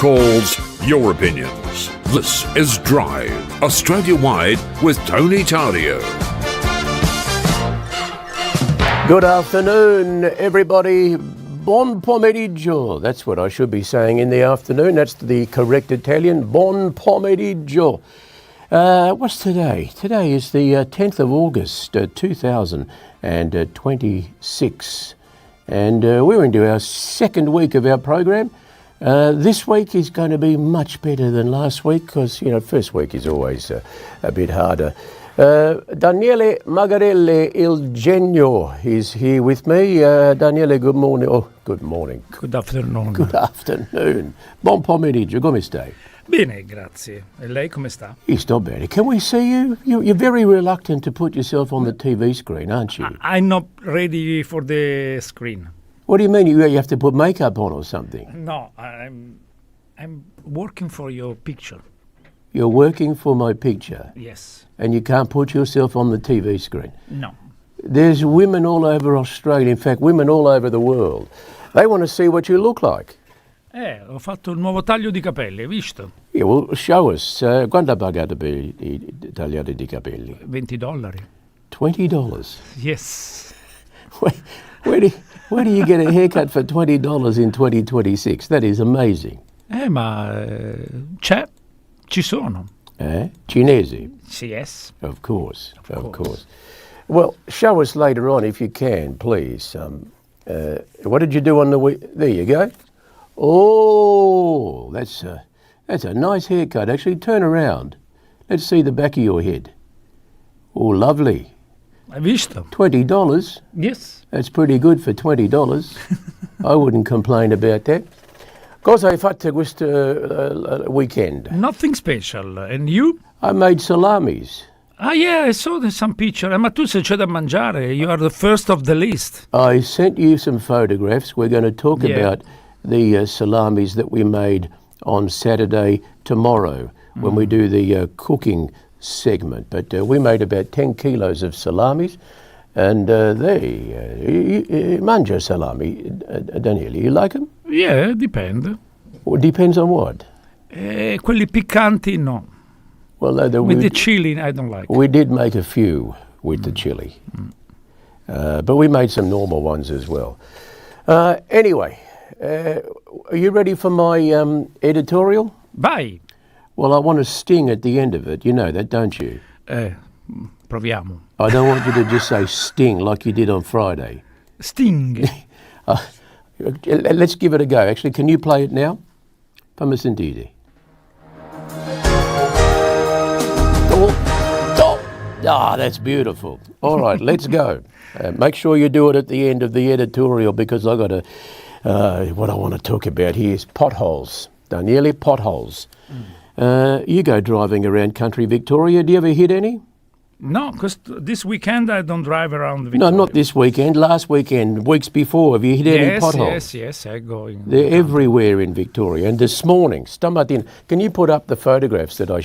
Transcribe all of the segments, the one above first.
calls, your opinions. This is Drive, Australia-wide with Tony Tardio. Good afternoon, everybody. Buon pomeriggio. That's what I should be saying in the afternoon. That's the correct Italian. Buon pomeriggio. What's today? Today is the 10th of August, 2026. And we're into our second week of our program. This week is going to be much better than last week because, first week is always a bit harder. Daniele Magarelli Il Genio is here with me. Daniele, good morning. Oh, good morning. Good afternoon. Good afternoon. Buon pomeriggio, come stai? Bene, grazie. E lei come sta? Sto bene. Can we see you? You're very reluctant to put yourself on the TV screen, aren't you? I'm not ready for the screen. What do you mean? You have to put makeup on or something? No, I'm working for your picture. You're working for my picture? Yes. And you can't put yourself on the TV screen? No. There's women all over Australia, in fact, women all over the world. They want to see what you look like. Ho fatto il nuovo taglio di capelli, hai visto? Yeah, well, show us. Quanto ha pagato per i tagliati di capelli? $20. $20? Yes. Where do you get a haircut for $20 in 2026? That is amazing. Ma ci sono. Cinesi? Yes. Of course. Well, show us later on if you can, please. What did you do on the week? There you go. Oh, that's a nice haircut. Actually, turn around. Let's see the back of your head. Oh, lovely. Hai visto? $20? Yes. That's pretty good for $20. I wouldn't complain about that. Cosa hai fatto questo weekend? Nothing special. And you? I made salamis. Yeah, I saw some picture. Ma tu se c'è da mangiare. You are the first of the list. I sent you some photographs. We're going to talk about the salamis that we made on Saturday tomorrow when we do the cooking segment. But we made about 10 kilos of salamis. And mangia salami, Daniele, you like them? Yeah, dipende. Well, depends on what? Quelli piccanti, no. Well, with the chili, I don't like. We did make a few with the chili. But we made some normal ones as well. Anyway, are you ready for my editorial? Vai. Well, I want to sting at the end of it. You know that, don't you? Proviamo. I don't want you to just say sting like you did on Friday. Sting. Let's give it a go. Actually, can you play it now? Fammi sentire. That's beautiful. All right, let's go. Make sure you do it at the end of the editorial because I've got what I want to talk about here is potholes. Daniele, potholes. You go driving around country Victoria. Do you ever hit any? No, because this weekend I don't drive around Victoria. No, not this weekend. Last weekend, weeks before. Have you hit any potholes? Yes, I go in. They're everywhere in Victoria. And this morning, stamattina, can you put up the photographs that I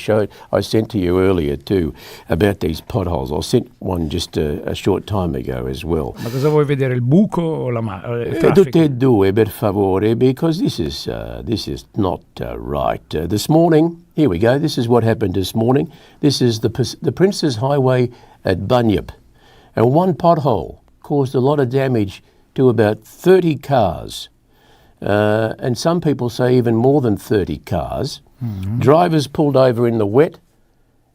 sent to you earlier too about these potholes? I sent one just a short time ago as well. Ma cosa vuoi vedere, il buco o la traffico? Tutte e due, per favore, because this is not right. This morning, here we go. This is what happened this morning. This is the Princes Highway at Bunyip. And one pothole caused a lot of damage to about 30 cars. And some people say even more than 30 cars. Mm-hmm. Drivers pulled over in the wet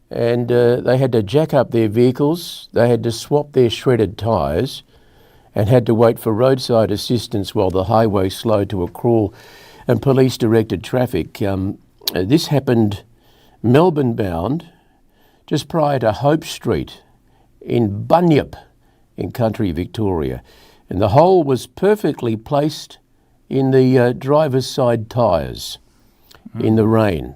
and they had to jack up their vehicles. They had to swap their shredded tyres and had to wait for roadside assistance while the highway slowed to a crawl and police directed traffic. This happened Melbourne bound just prior to Hope Street in Bunyip in country Victoria. And the hole was perfectly placed in the driver's side tyres in the rain.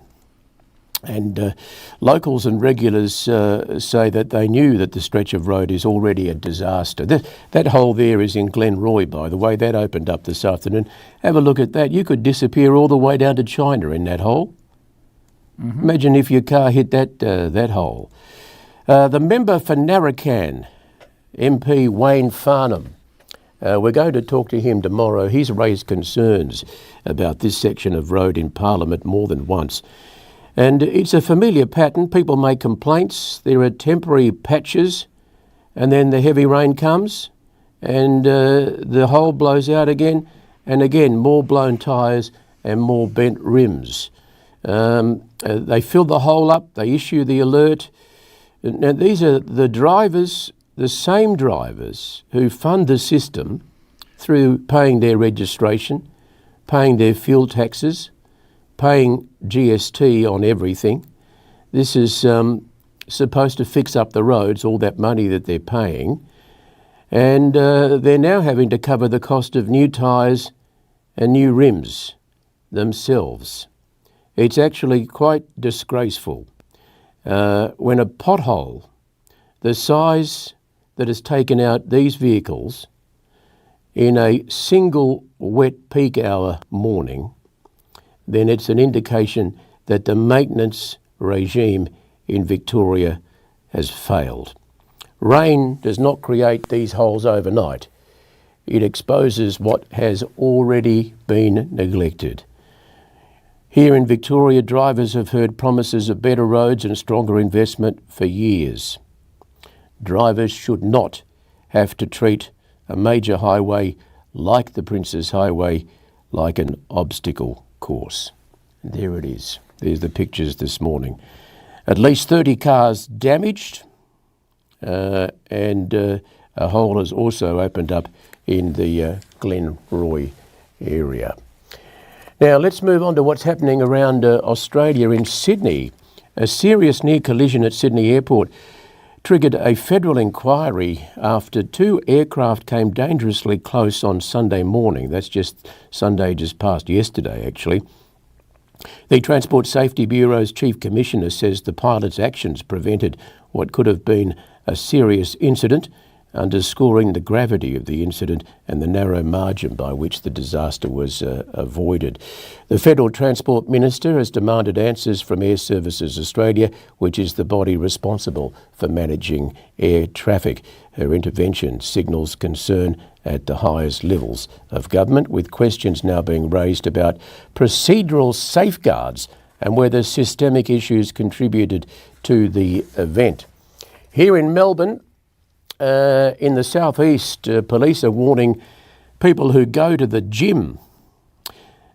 And locals and regulars say that they knew that the stretch of road is already a disaster. That hole there is in Glenroy, by the way. That opened up this afternoon. Have a look at that. You could disappear all the way down to China in that hole. Mm-hmm. Imagine if your car hit that hole. The member for Narrachan, MP Wayne Farnham, We're going to talk to him tomorrow. He's raised concerns about this section of road in Parliament more than once. And it's a familiar pattern. People make complaints. There are temporary patches, and then the heavy rain comes, and the hole blows out again, and again, more blown tyres and more bent rims. They fill the hole up, they issue the alert. Now, these are the drivers, the same drivers who fund the system through paying their registration, paying their fuel taxes, paying GST on everything. This is supposed to fix up the roads, all that money that they're paying. And they're now having to cover the cost of new tyres and new rims themselves. It's actually quite disgraceful. When a pothole the size that has taken out these vehicles in a single wet peak hour morning, then it's an indication that the maintenance regime in Victoria has failed. Rain does not create these holes overnight. It exposes what has already been neglected. Here in Victoria, drivers have heard promises of better roads and stronger investment for years. Drivers should not have to treat a major highway like the Princes Highway like an obstacle course. And there it is. There's the pictures this morning. At least 30 cars damaged, and a hole has also opened up in the Glenroy area. Now let's move on to what's happening around Australia. In Sydney. A serious near collision at Sydney Airport triggered a federal inquiry after two aircraft came dangerously close on Sunday morning. That's just Sunday just past yesterday, actually. The Transport Safety Bureau's Chief Commissioner says the pilot's actions prevented what could have been a serious incident, underscoring the gravity of the incident and the narrow margin by which the disaster was avoided. The Federal Transport Minister has demanded answers from Air Services Australia, which is the body responsible for managing air traffic. Her intervention signals concern at the highest levels of government, with questions now being raised about procedural safeguards and whether systemic issues contributed to the event. Here in Melbourne, in the southeast, police are warning people who go to the gym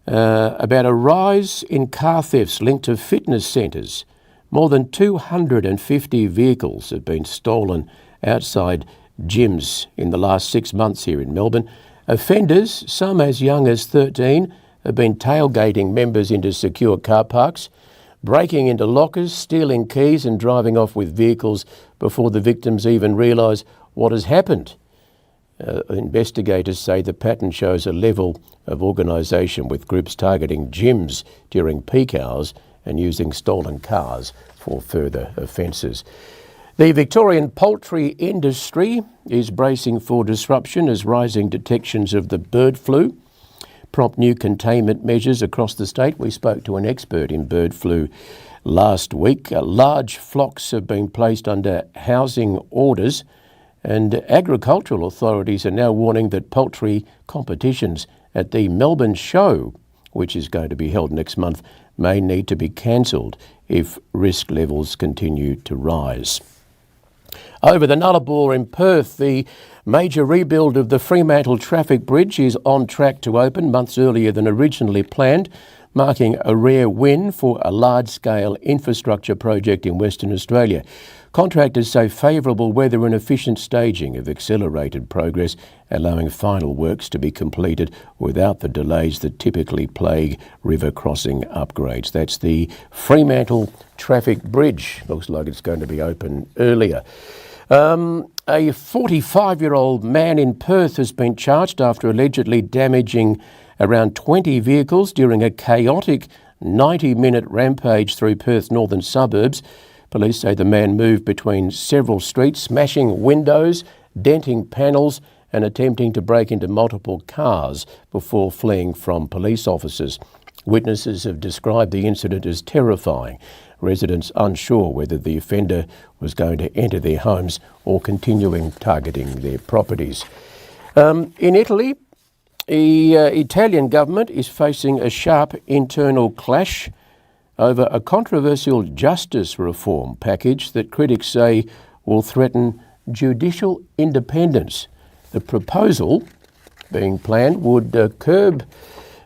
about a rise in car thefts linked to fitness centres. More than 250 vehicles have been stolen outside gyms in the last 6 months here in Melbourne. Offenders, some as young as 13, have been tailgating members into secure car parks, breaking into lockers, stealing keys and driving off with vehicles before the victims even realise what has happened. Investigators say the pattern shows a level of organisation, with groups targeting gyms during peak hours and using stolen cars for further offences. The Victorian poultry industry is bracing for disruption as rising detections of the bird flu prompt new containment measures across the state. We spoke to an expert in bird flu last week. Large flocks have been placed under housing orders, and agricultural authorities are now warning that poultry competitions at the Melbourne Show, which is going to be held next month, may need to be cancelled if risk levels continue to rise. Over the Nullarbor in Perth, the major rebuild of the Fremantle Traffic Bridge is on track to open months earlier than originally planned, marking a rare win for a large-scale infrastructure project in Western Australia. Contractors say favourable weather and efficient staging have accelerated progress, allowing final works to be completed without the delays that typically plague river crossing upgrades. That's the Fremantle Traffic Bridge. Looks like it's going to be open earlier. A 45-year-old man in Perth has been charged after allegedly damaging around 20 vehicles during a chaotic 90-minute rampage through Perth's northern suburbs. Police say the man moved between several streets, smashing windows, denting panels and attempting to break into multiple cars before fleeing from police officers. Witnesses have described the incident as terrifying. Residents unsure whether the offender was going to enter their homes or continuing targeting their properties. In Italy, the Italian government is facing a sharp internal clash over a controversial justice reform package that critics say will threaten judicial independence. The proposal being planned would curb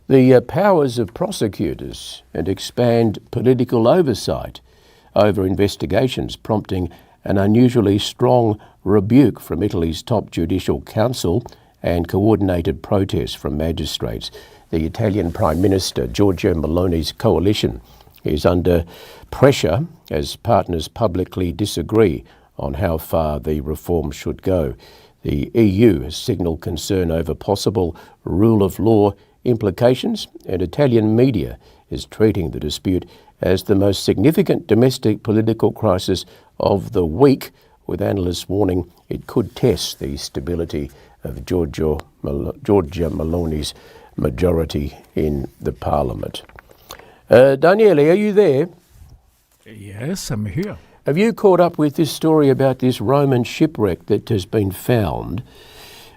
the powers of prosecutors and expand political oversight over investigations, prompting an unusually strong rebuke from Italy's top judicial council and coordinated protests from magistrates. The Italian Prime Minister, Giorgia Meloni's coalition, is under pressure as partners publicly disagree on how far the reform should go. The EU has signalled concern over possible rule of law implications, and Italian media is treating the dispute as the most significant domestic political crisis of the week, with analysts warning it could test the stability of Giorgia Meloni's majority in the parliament. Daniele, are you there? Yes, I'm here. Have you caught up with this story about this Roman shipwreck that has been found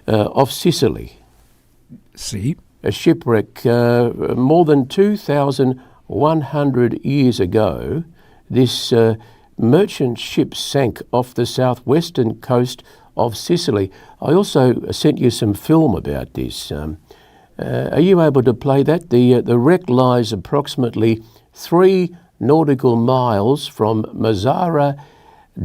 off Sicily? See? A shipwreck more than 2,100 years ago. This merchant ship sank off the southwestern coast of Sicily. I also sent you some film about this. Are you able to play that? The wreck lies approximately 3 nautical miles from Mazzara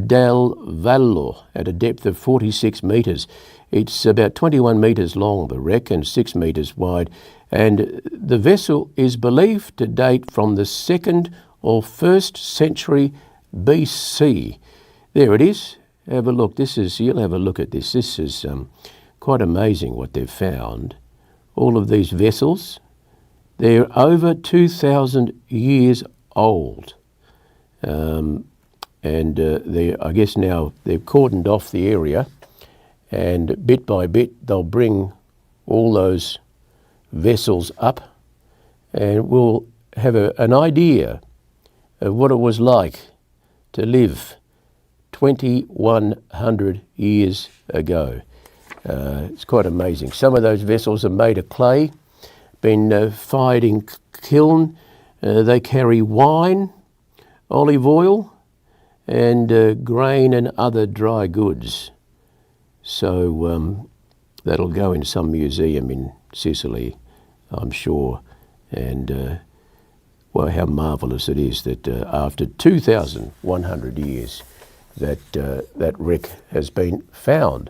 del Vallo at a depth of 46 metres. It's about 21 metres long, the wreck, and 6 metres wide. And the vessel is believed to date from the 2nd or 1st century BC. There it is. Have a look. You'll have a look at this. This is quite amazing what they've found. All of these vessels, they're over 2,000 years old. I guess now they've cordoned off the area, and bit by bit they'll bring all those vessels up, and we'll have an idea of what it was like to live 2,100 years ago. It's quite amazing. Some of those vessels are made of clay, been fired in kiln. They carry wine, olive oil, and grain and other dry goods. So that'll go in some museum in Sicily, I'm sure. And well, how marvellous it is that after 2,100 years that wreck has been found.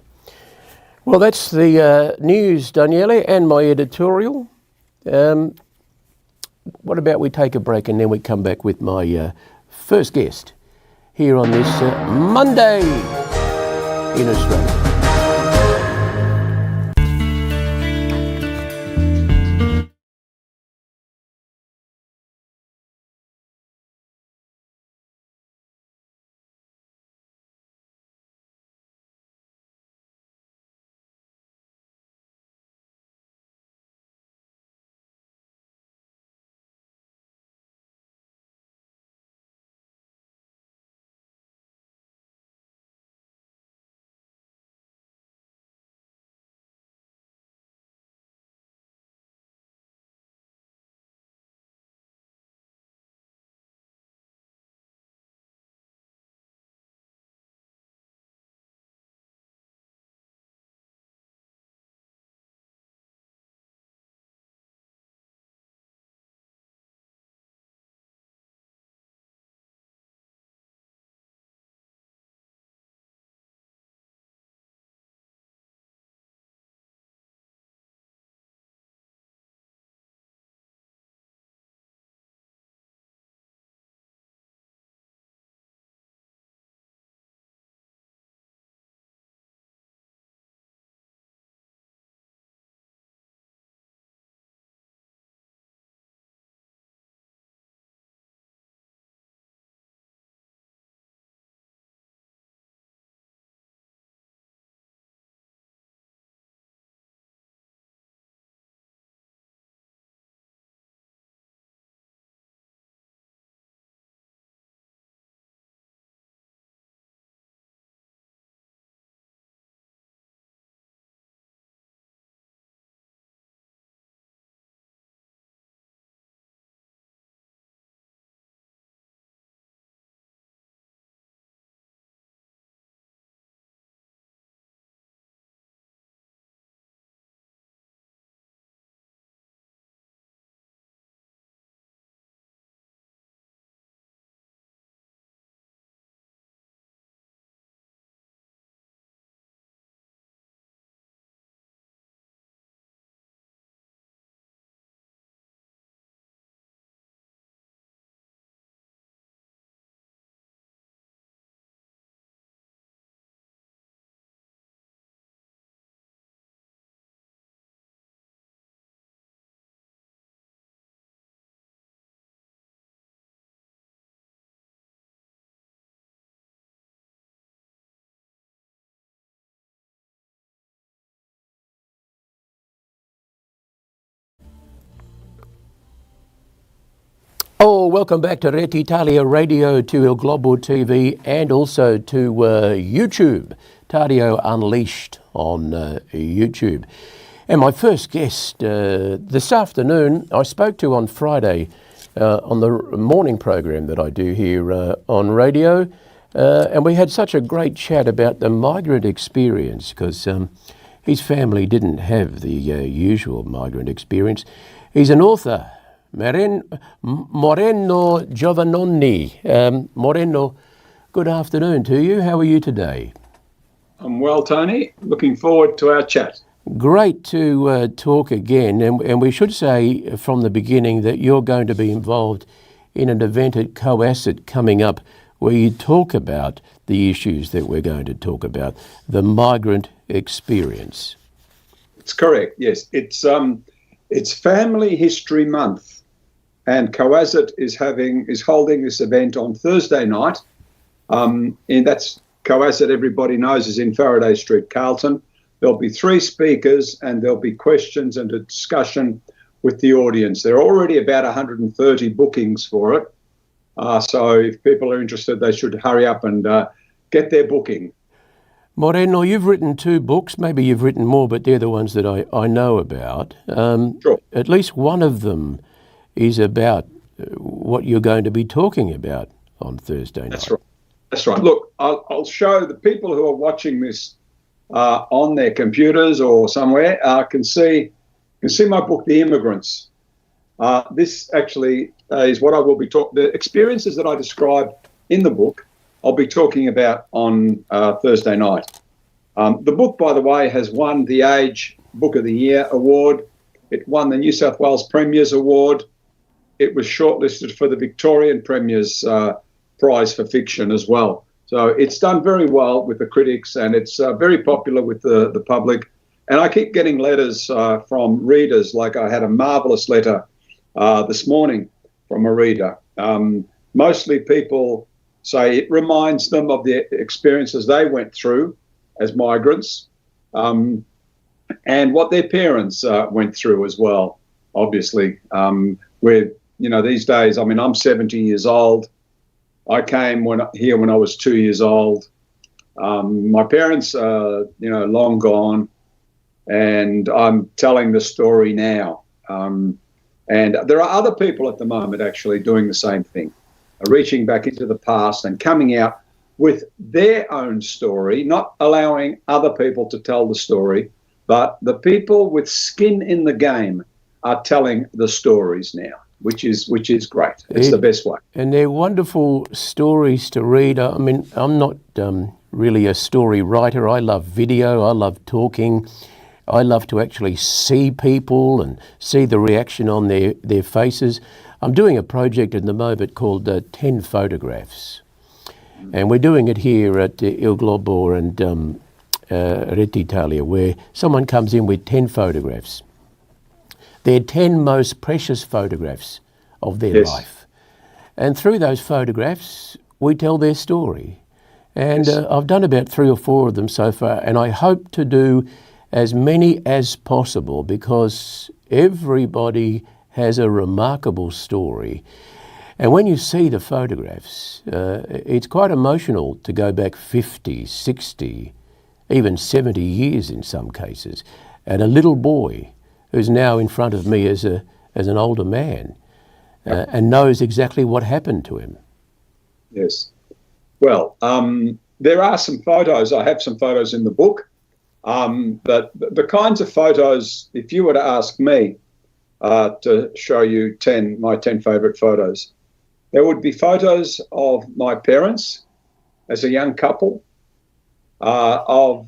Well, that's the news, Daniele, and my editorial. What about we take a break and then we come back with my first guest here on this Monday in Australia. Oh, welcome back to Rete, Italia Radio, to Il Globo TV, and also to YouTube, Tardio Unleashed on YouTube. And my first guest this afternoon, I spoke to on Friday on the morning program that I do here on radio, and we had such a great chat about the migrant experience, because his family didn't have the usual migrant experience. He's an author, Moreno Giovannoni. Moreno, good afternoon to you. How are you today? I'm well, Tony. Looking forward to our chat. Great to talk again. And we should say from the beginning that you're going to be involved in an event at Coasset coming up where you talk about the issues that we're going to talk about, the migrant experience. It's correct, yes. It's Family History Month, and Coasset is holding this event on Thursday night. And that's Coasset, everybody knows, is in Faraday Street, Carlton. There'll be 3 speakers and there'll be questions and a discussion with the audience. There are already about 130 bookings for it. So if people are interested, they should hurry up and get their booking. Moreno, you've written 2 books. Maybe you've written more, but they're the ones that I know about. Sure. At least one of them is about what you're going to be talking about on Thursday night. That's right. That's right. Look, I'll show the people who are watching this on their computers or somewhere can see my book, The Immigrants. This actually is what I will be talking. The experiences that I describe in the book, I'll be talking about on Thursday night. The book, by the way, has won the Age Book of the Year award. It won the New South Wales Premier's Award. It was shortlisted for the Victorian Premier's Prize for Fiction as well. So it's done very well with the critics, and it's very popular with the public. And I keep getting letters from readers, like I had a marvellous letter this morning from a reader. Mostly people say it reminds them of the experiences they went through as migrants, and what their parents went through as well, obviously. These days, I'm 70 years old. I came here when I was 2 years old. My parents are, long gone, and I'm telling the story now. And there are other people at the moment actually doing the same thing, reaching back into the past and coming out with their own story, not allowing other people to tell the story, but the people with skin in the game are telling the stories now, which is great. It's the best way. And they're wonderful stories to read. I mean, I'm not really a story writer. I love video. I love talking. I love to actually see people and see the reaction on their faces. I'm doing a project at the moment called 10 Photographs. And we're doing it here at Il Globo and Rete Italia, where someone comes in with 10 photographs. They're 10 most precious photographs of their life. And through those photographs, we tell their story. And I've done about 3 or 4 of them so far, and I hope to do as many as possible, because everybody has a remarkable story. And when you see the photographs, it's quite emotional to go back 50, 60, even 70 years in some cases, and a little boy who's now in front of me as an older man, and knows exactly what happened to him. Yes. Well, there are some photos. I have some photos in the book. But the kinds of photos, if you were to ask me to show you my 10 favourite photos, there would be photos of my parents as a young couple, of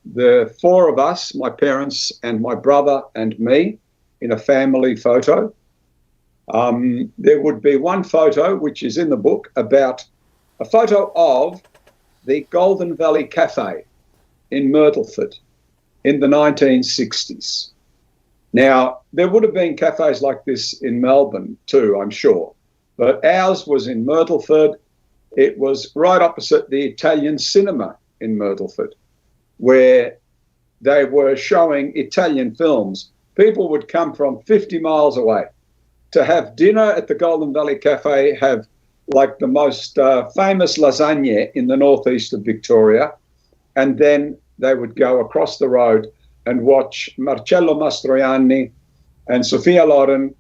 the 4 of us, my parents and my brother and me, in a family photo. There would be one photo, which is in the book, about a photo of the Golden Valley Cafe in Myrtleford in the 1960s. Now, there would have been cafes like this in Melbourne too, I'm sure, but ours was in Myrtleford. It was right opposite the Italian cinema in Myrtleford, where they were showing Italian films. People would come from 50 miles away to have dinner at the Golden Valley Cafe, have like the most famous lasagna in the northeast of Victoria, and then they would go across the road and watch Marcello Mastroianni and Sophia Loren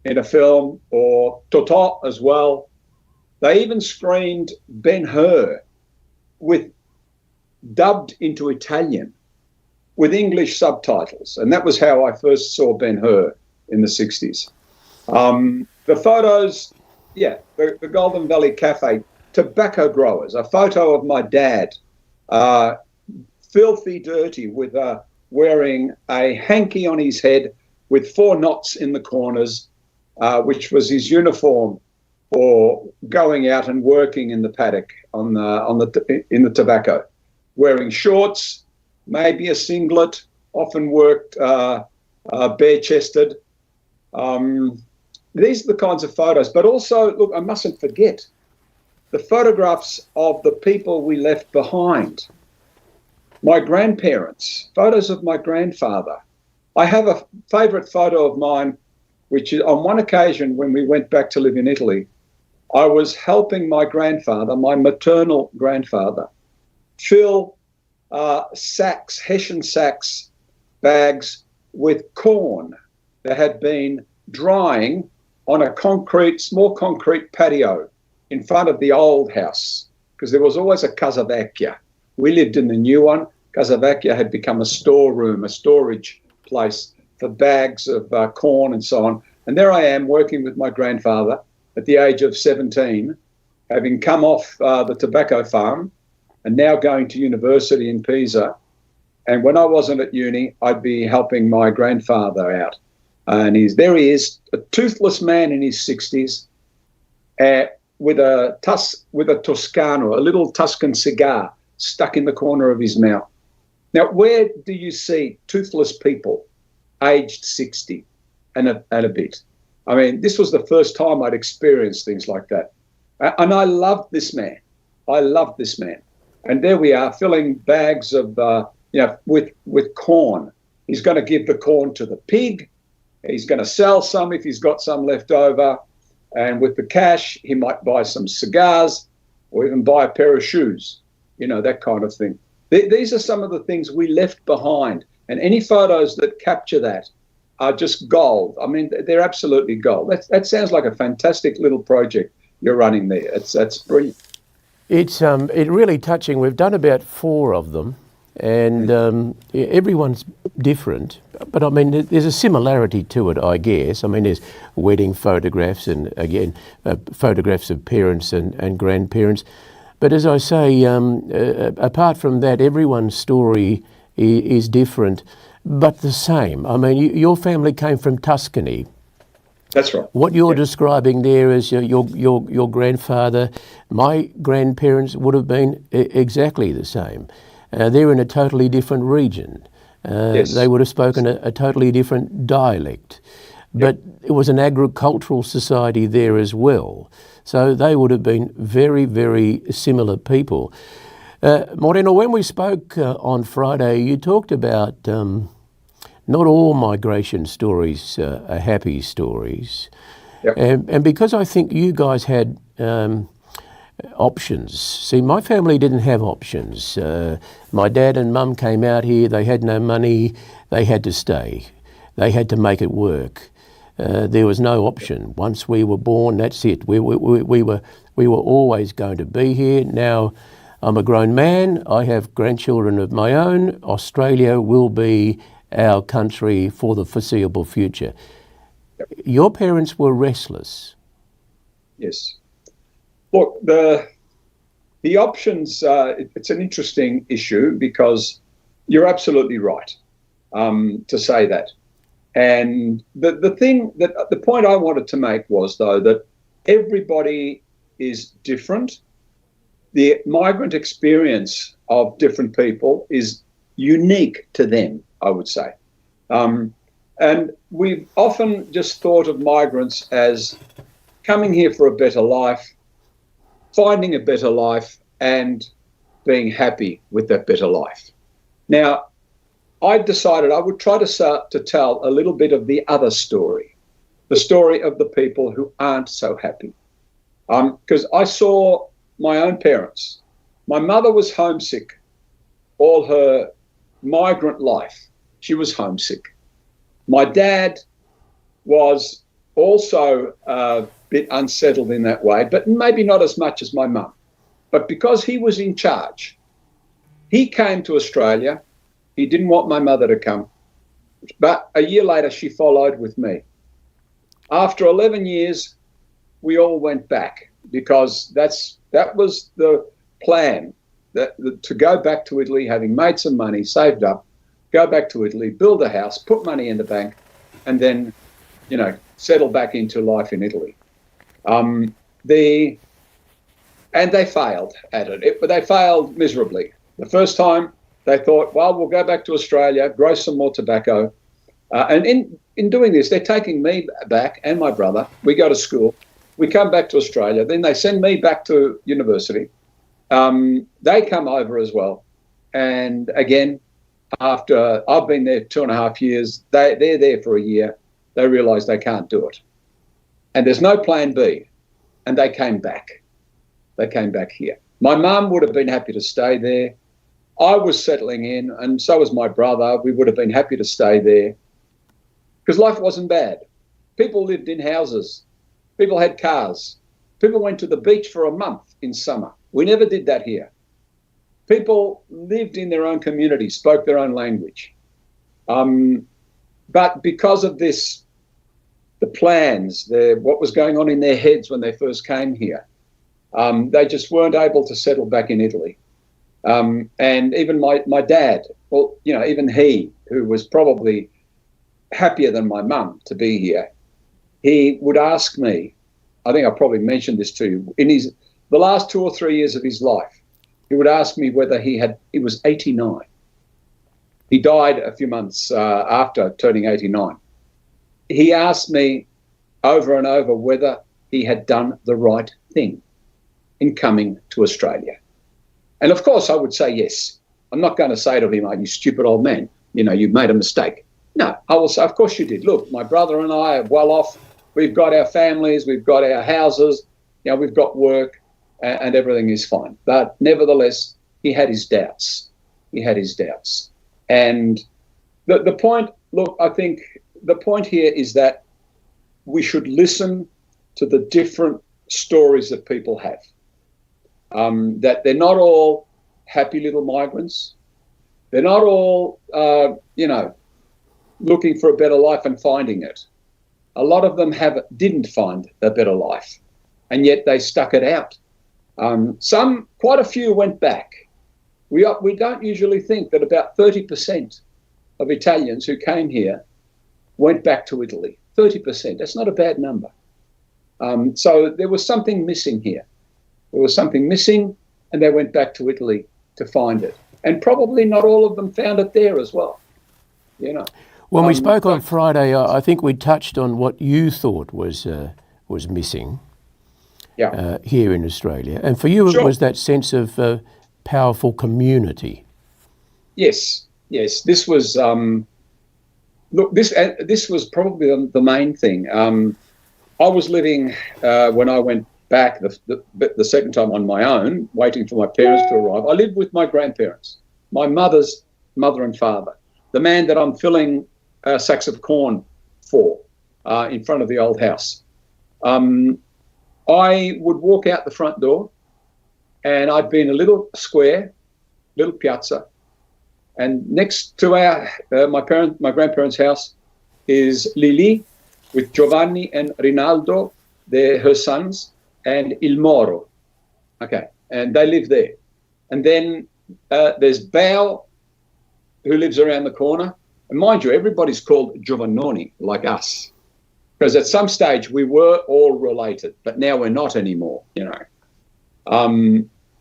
in a film, or Totò as well. They even screened Ben-Hur dubbed into Italian with English subtitles. And that was how I first saw Ben-Hur in the 60s. The photos, the Golden Valley Cafe, tobacco growers, a photo of my dad, filthy dirty, with wearing a hanky on his head with 4 knots in the corners, which was his uniform for going out and working in the paddock in the tobacco, wearing shorts, maybe a singlet, often worked bare-chested. These are the kinds of photos. But also, look, I mustn't forget the photographs of the people we left behind. My grandparents, photos of my grandfather. I have a favourite photo of mine, which is on one occasion when we went back to live in Italy, I was helping my grandfather, my maternal grandfather, fill sacks, Hessian sacks, bags with corn that had been drying on a small concrete patio in front of the old house, because there was always a casa vecchia. We lived in the new one. Casa vecchia had become a storeroom, a storage place for bags of corn and so on. And there I am working with my grandfather at the age of 17, having come off the tobacco farm and now going to university in Pisa. And when I wasn't at uni, I'd be helping my grandfather out. And there he is, a toothless man in his 60s, with a Toscano, a little Tuscan cigar stuck in the corner of his mouth. Now, where do you see toothless people aged 60 and a bit? I mean, this was the first time I'd experienced things like that. And I loved this man. And there we are, filling bags of, with corn. He's going to give the corn to the pig. He's going to sell some if he's got some left over. And with the cash, he might buy some cigars or even buy a pair of shoes, that kind of thing. These are some of the things we left behind. And any photos that capture that are just gold. I mean, they're absolutely gold. That sounds like a fantastic little project you're running there. That's brilliant. It's really touching. We've done about 4 of them, and everyone's different. But I mean, there's a similarity to it, I guess. I mean, there's wedding photographs and, again, photographs of parents and grandparents. But as I say, apart from that, everyone's story is different, but the same. I mean, your family came from Tuscany. That's right. What you're describing there is your grandfather. My grandparents would have been exactly the same. They're in a totally different region. Yes. They would have spoken a totally different dialect. But it was an agricultural society there as well. So they would have been very, very similar people. Moreno, when we spoke on Friday, you talked about not all migration stories are happy stories. Yep. And because I think you guys had options. See, my family didn't have options. My dad and mum came out here, they had no money, they had to stay. They had to make it work. There was no option. Once we were born, that's it. We were always going to be here. Now, I'm a grown man. I have grandchildren of my own. Australia will be our country for the foreseeable future. Yep. Your parents were restless. Yes. Look, the options, it's an interesting issue, because you're absolutely right to say that. And the point I wanted to make was, though, that everybody is different. The migrant experience of different people is unique to them, I would say. And we've often just thought of migrants as coming here for a better life, finding a better life, and being happy with that better life. Now, I decided I would try to tell a little bit of the other story. the story of the people who aren't so happy. Because I saw my own parents. My mother was homesick all her migrant life. She was homesick. My dad was also a bit unsettled in that way, but maybe not as much as my mum. But because he was in charge, he came to Australia. He didn't want my mother to come. But a year later, she followed with me. After 11 years, we all went back because that was the plan, to go back to Italy, having made some money, saved up, go back to Italy, build a house, put money in the bank, and then, settle back into life in Italy. And they failed at it. But they failed miserably. The first time they thought, well, we'll go back to Australia, grow some more tobacco. And in doing this, they're taking me back and my brother. We go to school. We come back to Australia. Then they send me back to university. They come over as well. And again, after I've been there 2.5 years, they're there for a year. They realise they can't do it. And there's no plan B. And they came back. They came back here. My mum would have been happy to stay there. I was settling in, and so was my brother. We would have been happy to stay there because life wasn't bad. People lived in houses. People had cars. People went to the beach for a month in summer. We never did that here. People lived in their own community, spoke their own language. But because of this, the plans, what was going on in their heads when they first came here, they just weren't able to settle back in Italy. And even my dad, well, even he, who was probably happier than my mum to be here, he would ask me, I think I probably mentioned this to you, in the last 2 or 3 years of his life, he would ask me whether he was 89. He died a few months after turning 89. He asked me over and over whether he had done the right thing in coming to Australia. And of course I would say yes. I'm not going to say to him, "Oh, you stupid old man, you made a mistake." No, I will say, of course you did. Look, my brother and I are well off. We've got our families, we've got our houses, we've got work, and everything is fine. But nevertheless, he had his doubts. He had his doubts. And the point, look, I think the point here is that we should listen to the different stories that people have. That they're not all happy little migrants. They're not all, looking for a better life and finding it. A lot of them didn't find a better life, and yet they stuck it out. Quite a few went back. We don't usually think that about 30% of Italians who came here went back to Italy. 30%. That's not a bad number. So there was something missing here. There was something missing, and they went back to Italy to find it. And probably not all of them found it there as well. When we spoke on Friday, I think we touched on what you thought was missing here in Australia. And for you, It was that sense of powerful community. Yes. This was this was probably the main thing. I was living when I went back the second time on my own, waiting for my parents to arrive. I lived with my grandparents, my mother's mother and father, the man that I'm filling sacks of corn for in front of the old house. I would walk out the front door, and I'd be in a little square, little piazza, and next to my grandparents' house is Lili with Giovanni and Rinaldo, they're her sons, and Il Moro. Okay, and they live there. And then there's Bao, who lives around the corner. And mind you, everybody's called Giovannoni, like us. Because at some stage we were all related, but now we're not anymore,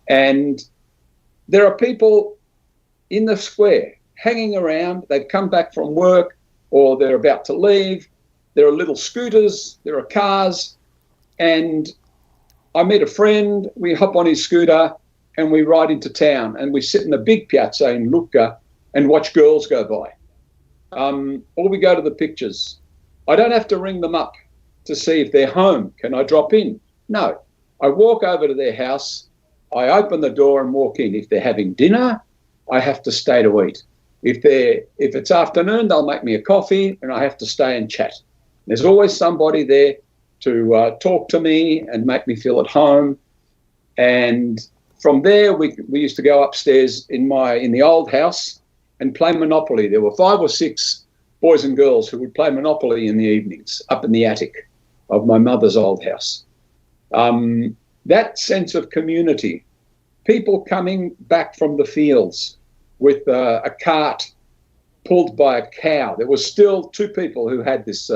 And there are people in the square hanging around. They've come back from work or they're about to leave. There are little scooters, there are cars, and I meet a friend, we hop on his scooter and we ride into town and we sit in the big piazza in Lucca and watch girls go by. Or we go to the pictures. I don't have to ring them up to see if they're home. Can I drop in? No. I walk over to their house. I open the door and walk in. If they're having dinner, I have to stay to eat. If it's afternoon, they'll make me a coffee and I have to stay and chat. There's always somebody there to talk to me and make me feel at home. And from there, we used to go upstairs in the old house and play Monopoly. There were 5 or 6 boys and girls who would play Monopoly in the evenings up in the attic of my mother's old house. That sense of community, people coming back from the fields with a cart pulled by a cow. There was still 2 people who had this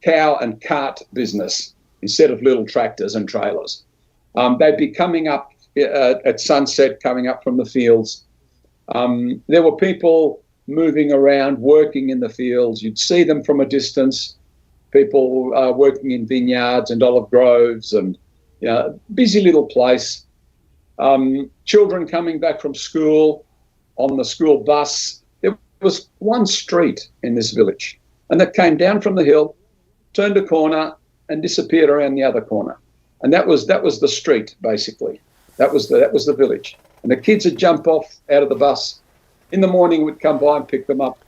cow and cart business instead of little tractors and trailers. They'd be coming up at sunset, coming up from the fields. There were people moving around, working in the fields. You'd see them from a distance, people working in vineyards and olive groves, and busy little place. Children coming back from school on the school bus. There was one street in this village, and that came down from the hill, turned a corner, and disappeared around the other corner. And that was the street, basically. That was the village. And the kids would jump off out of the bus. In the morning, we'd come by and pick them up.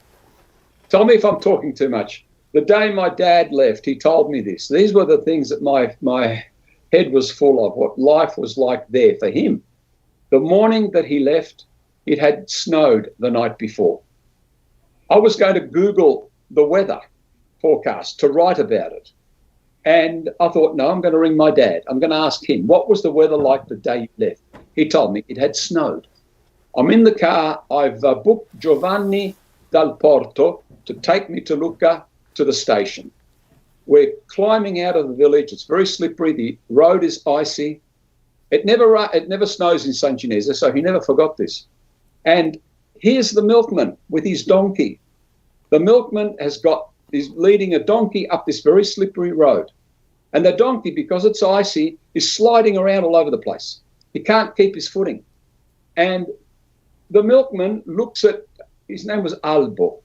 Tell me if I'm talking too much. The day my dad left, he told me this. These were the things that my head was full of, what life was like there for him. The morning that he left, it had snowed the night before. I was going to Google the weather forecast to write about it. And I thought, no, I'm going to ring my dad. I'm going to ask him, what was the weather like the day he left? He told me it had snowed. I'm in the car. I've booked Giovanni dal Porto to take me to Lucca to the station. We're climbing out of the village. It's very slippery. The road is icy. It never snows in San Ginese, so he never forgot this. And here's the milkman with his donkey. The milkman is leading a donkey up this very slippery road. And the donkey, because it's icy, is sliding around all over the place. He can't keep his footing. And the milkman his name was Albo.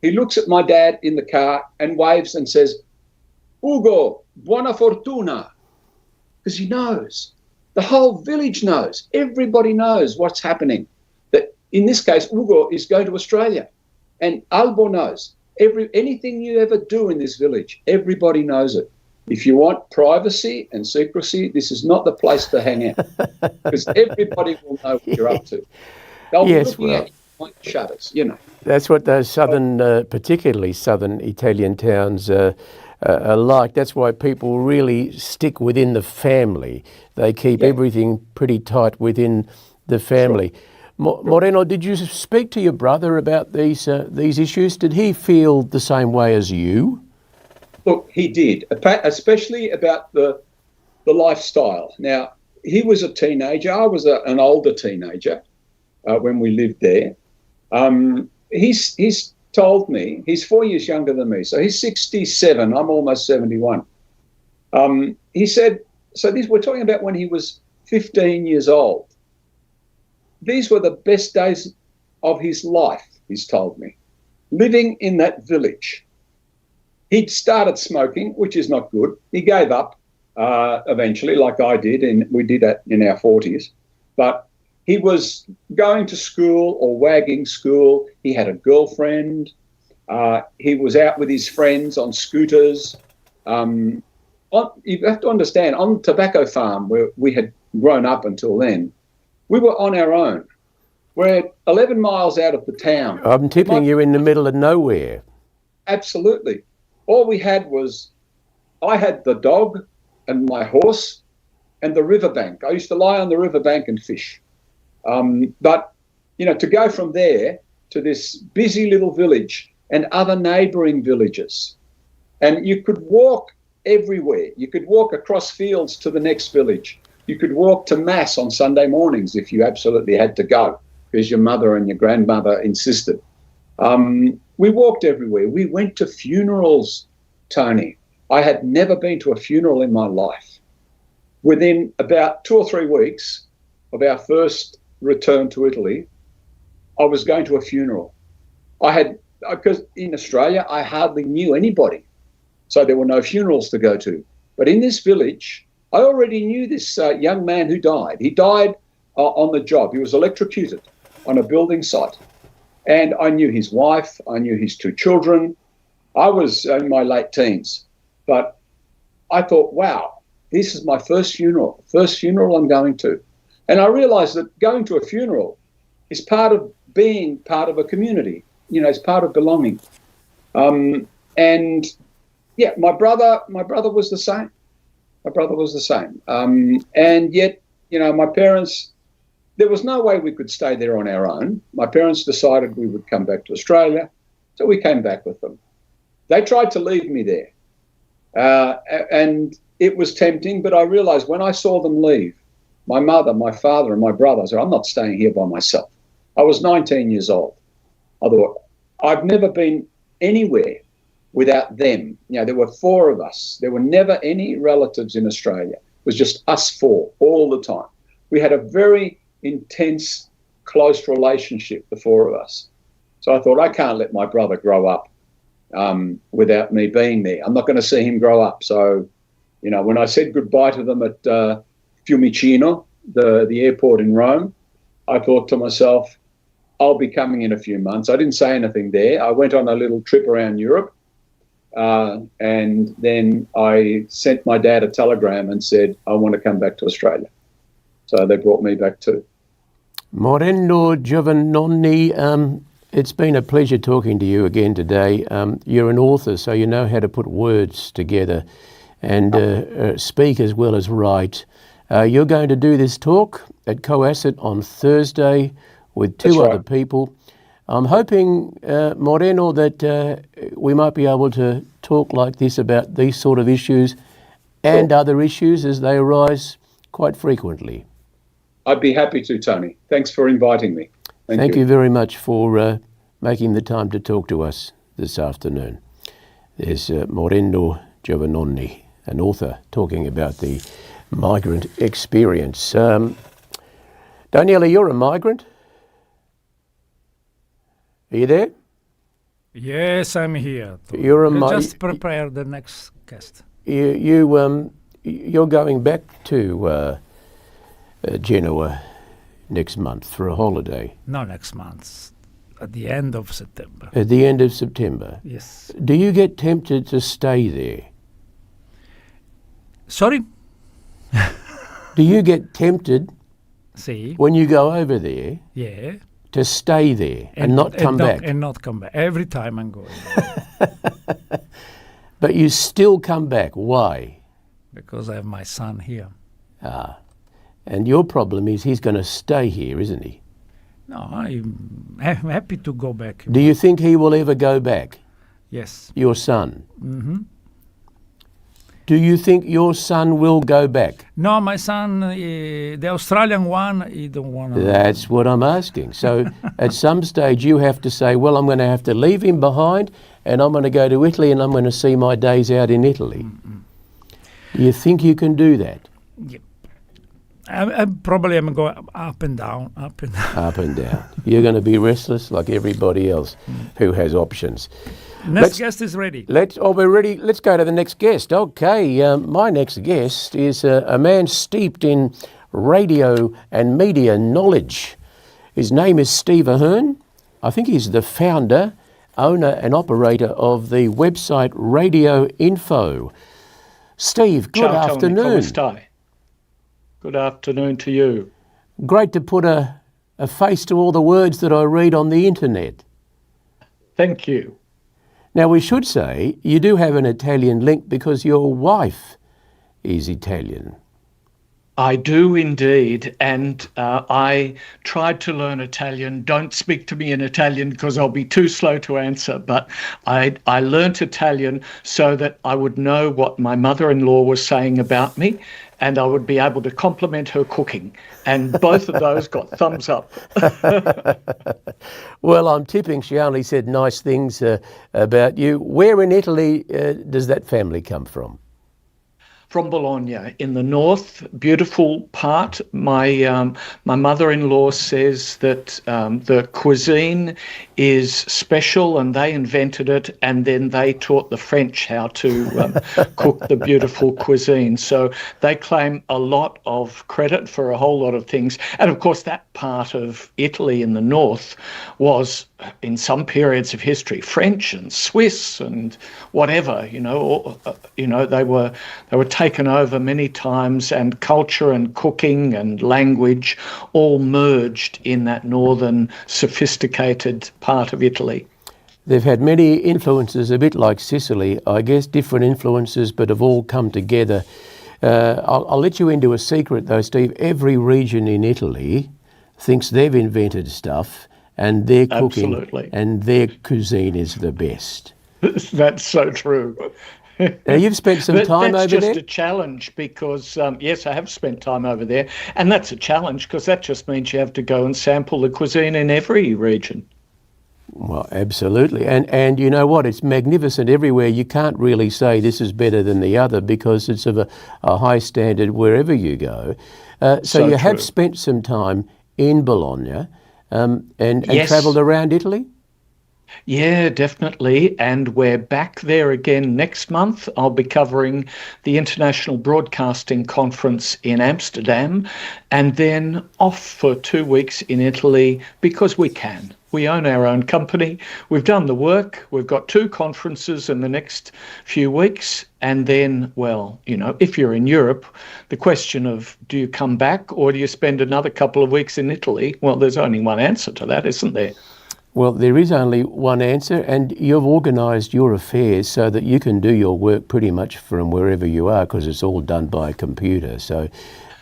He looks at my dad in the car and waves and says, Ugo, buona fortuna. Because he knows. The whole village knows. Everybody knows what's happening. That in this case, Ugo is going to Australia. And Albo knows. Anything you ever do in this village, everybody knows it. If you want privacy and secrecy, this is not the place to hang out, because everybody will know what you're up to. They'll be looking at you behind shutters, That's what those southern, particularly southern Italian towns are like. That's why people really stick within the family. They keep everything pretty tight within the family. Sure. Moreno, did you speak to your brother about these issues? Did he feel the same way as you? Look, he did, especially about the lifestyle. Now, he was a teenager. I was an older teenager when we lived there. He's told me, he's 4 years younger than me, so he's 67. I'm almost 71. He said, we're talking about when he was 15 years old. These were the best days of his life, he's told me, living in that village. He'd started smoking, which is not good. He gave up eventually, like I did, and we did that in our 40s. But he was going to school or wagging school. He had a girlfriend. He was out with his friends on scooters. You have to understand, on the tobacco farm where we had grown up until then, we were on our own. We're 11 miles out of the town. I'm tipping you in the middle of nowhere. Absolutely. All we had was, I had the dog and my horse and the riverbank. I used to lie on the riverbank and fish. But, to go from there to this busy little village and other neighbouring villages, and you could walk everywhere. You could walk across fields to the next village. You could walk to Mass on Sunday mornings if you absolutely had to go, because your mother and your grandmother insisted. We walked everywhere. We went to funerals, Tony. I had never been to a funeral in my life. Within about 2 or 3 weeks of our first return to Italy, I was going to a funeral. Because in Australia, I hardly knew anybody. So there were no funerals to go to. But in this village, I already knew this young man who died. He died on the job. He was electrocuted on a building site. And I knew his wife. I knew his 2 children. I was in my late teens. But I thought, wow, this is my first funeral I'm going to. And I realized that going to a funeral is part of being part of a community. You know, it's part of belonging. And yeah, my brother was the same. And yet, you know, my parents, there was no way we could stay there on our own. My parents decided we would come back to Australia, so we came back with them. They tried to leave me there, and it was tempting, but I realized when I saw them leave, my mother, my father, and my brother, I said, I'm not staying here by myself. I was 19 years old. I thought, I've never been anywhere without them. You know, there were 4 of us. There were never any relatives in Australia. It was just us 4 all the time. We had a very intense, close relationship, the 4 of us. So I thought, I can't let my brother grow up without me being there. I'm not going to see him grow up. So, you know, when I said goodbye to them at Fiumicino, the airport in Rome, I thought to myself, I'll be coming in a few months. I didn't say anything there. I went on a little trip around Europe, and then I sent my dad a telegram and said, I want to come back to Australia. So they brought me back too. Moreno Giovannoni, it's been a pleasure talking to you again today. You're an author, so you know how to put words together and speak as well as write. You're going to do this talk at Coasset on Thursday with 2 other people. I'm hoping, Moreno, that we might be able to talk like this about these sort of issues and other issues as they arise quite frequently. I'd be happy to, Tony. Thanks for inviting me. Thank you very much for making the time to talk to us this afternoon. There's Moreno Giovannoni, an author, talking about the migrant experience. Daniela, you're a migrant? Are you there? Yes, I'm here. You're a just prepare the next guest. You're going back to Genoa next month for a holiday. No, next month. At the end of September. At the end of September? Yes. Do you get tempted to stay there? Sorry? Do you get tempted See? when you go over there Yeah. to stay there and not come back? And not come back. Every time I'm going. But you still come back. Why? Because I have my son here. And your problem is he's going to stay here, isn't he? No, I'm happy to go back. Do you think he will ever go back? Yes. Your son? Mm-hmm. Do you think your son will go back? No, my son, the Australian one, he don't want to. That's what I'm asking. So at some stage you have to say, well, I'm going to have to leave him behind and I'm going to go to Italy and I'm going to see my days out in Italy. Mm-hmm. Do you think you can do that? Yep. I probably am going up and down. Up and down. You're going to be restless like everybody else who has options. Next guest is ready. We're ready. Let's go to the next guest. Okay, my next guest is a man steeped in radio and media knowledge. His name is Steve Ahern. I think he's the founder, owner and operator of the website Radio Info. Steve, good afternoon. Tony, good afternoon to you. Great to put a face to all the words that I read on the internet. Thank you. Now, we should say you do have an Italian link because your wife is Italian. I do indeed, and I tried to learn Italian. Don't speak to me in Italian because I'll be too slow to answer, but I learnt Italian so that I would know what my mother-in-law was saying about me and I would be able to compliment her cooking. And both of those got thumbs up. Well, I'm tipping she only said nice things about you. Where in Italy does that family come from? from Bologna in the north, beautiful part. My mother-in-law says that the cuisine is special and they invented it, and then they taught the French how to cook the beautiful cuisine. So they claim a lot of credit for a whole lot of things. And of course, that part of Italy in the north was, in some periods of history, French and Swiss and whatever, they were taken over many times, and culture and cooking and language all merged in that northern sophisticated part of Italy. They've had many influences, a bit like Sicily, I guess, different influences, but have all come together. I'll let you into a secret though, Steve. Every region in Italy thinks they've invented stuff, and their cooking and their cuisine is the best. That's so true. Now, you've spent some time over there? That's just a challenge because, yes, I have spent time over there. And that's a challenge because that just means you have to go and sample the cuisine in every region. Well, absolutely. And you know what? It's magnificent everywhere. You can't really say this is better than the other because it's of a high standard wherever you go. So you have spent some time in Bologna and yes. travelled around Italy? Yeah, definitely. And we're back there again next month. I'll be covering the International Broadcasting Conference in Amsterdam and then off for 2 weeks in Italy because we can. We own our own company. We've done the work. We've got 2 conferences in the next few weeks. And then, well, if you're in Europe, the question of do you come back or do you spend another couple of weeks in Italy? Well, there's only one answer to that, isn't there? Well, there is only one answer, and you've organised your affairs so that you can do your work pretty much from wherever you are because it's all done by a computer. So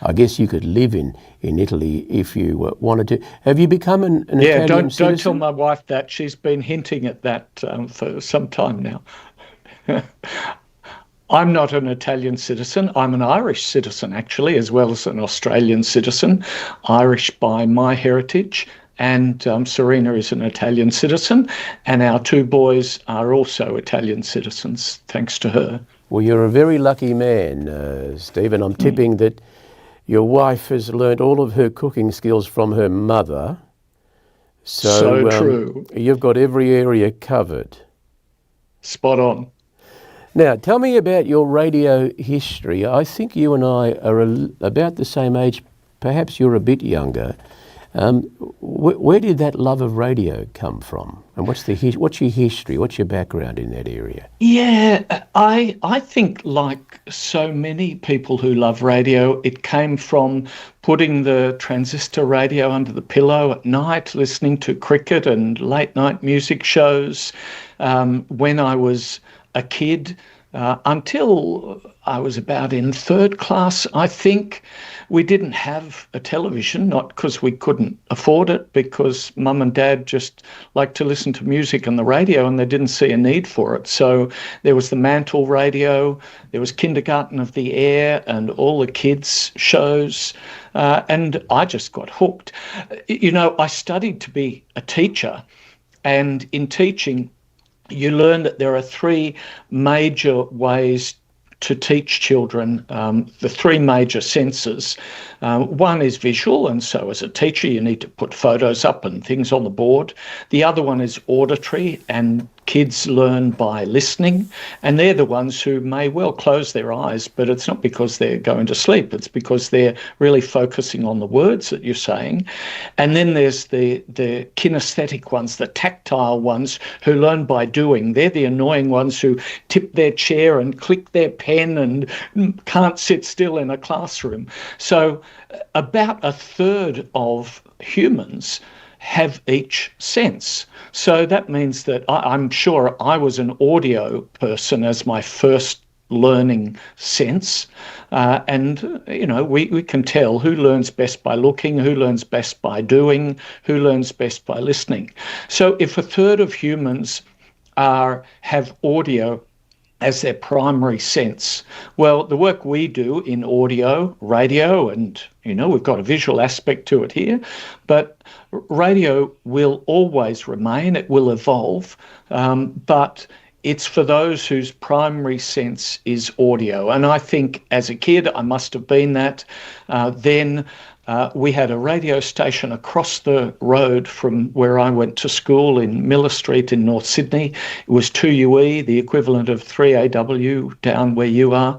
I guess you could live in Italy if you wanted to. Have you become an Italian citizen? Don't tell my wife that. She's been hinting at that for some time now. I'm not an Italian citizen. I'm an Irish citizen, actually, as well as an Australian citizen. Irish by my heritage. And Serena is an Italian citizen, and our 2 boys are also Italian citizens, thanks to her. Well, you're a very lucky man, Stephen. I'm tipping that your wife has learnt all of her cooking skills from her mother. So true. You've got every area covered. Spot on. Now, tell me about your radio history. I think you and I are about the same age. Perhaps you're a bit younger. Where did that love of radio come from? And what's your history? What's your background in that area? Yeah, I think like so many people who love radio, it came from putting the transistor radio under the pillow at night, listening to cricket and late night music shows. When I was a kid, until I was about in 3rd class, I think, we didn't have a television, not because we couldn't afford it, because Mum and Dad just liked to listen to music on the radio and they didn't see a need for it. So there was the Mantle radio, there was Kindergarten of the Air and all the kids' shows, and I just got hooked. I studied to be a teacher, and in teaching, you learn that there are 3 major ways to teach children, the 3 major senses. One is visual, and so as a teacher you need to put photos up and things on the board. The other one is auditory, and kids learn by listening, and they're the ones who may well close their eyes, but it's not because they're going to sleep, it's because they're really focusing on the words that you're saying. And then there's the kinesthetic ones, the tactile ones who learn by doing. They're the annoying ones who tip their chair and click their pen and can't sit still in a classroom. So about 1/3 of humans have each sense. So that means that I'm sure I was an audio person as my first learning sense. We can tell who learns best by looking, who learns best by doing, who learns best by listening. So if 1/3 of humans have audio as their primary sense, well, the work we do in audio, radio, and, we've got a visual aspect to it here, but radio will always remain, it will evolve, but it's for those whose primary sense is audio. And I think as a kid, I must have been that. Then we had a radio station across the road from where I went to school in Miller Street in North Sydney. It was 2UE, the equivalent of 3AW down where you are.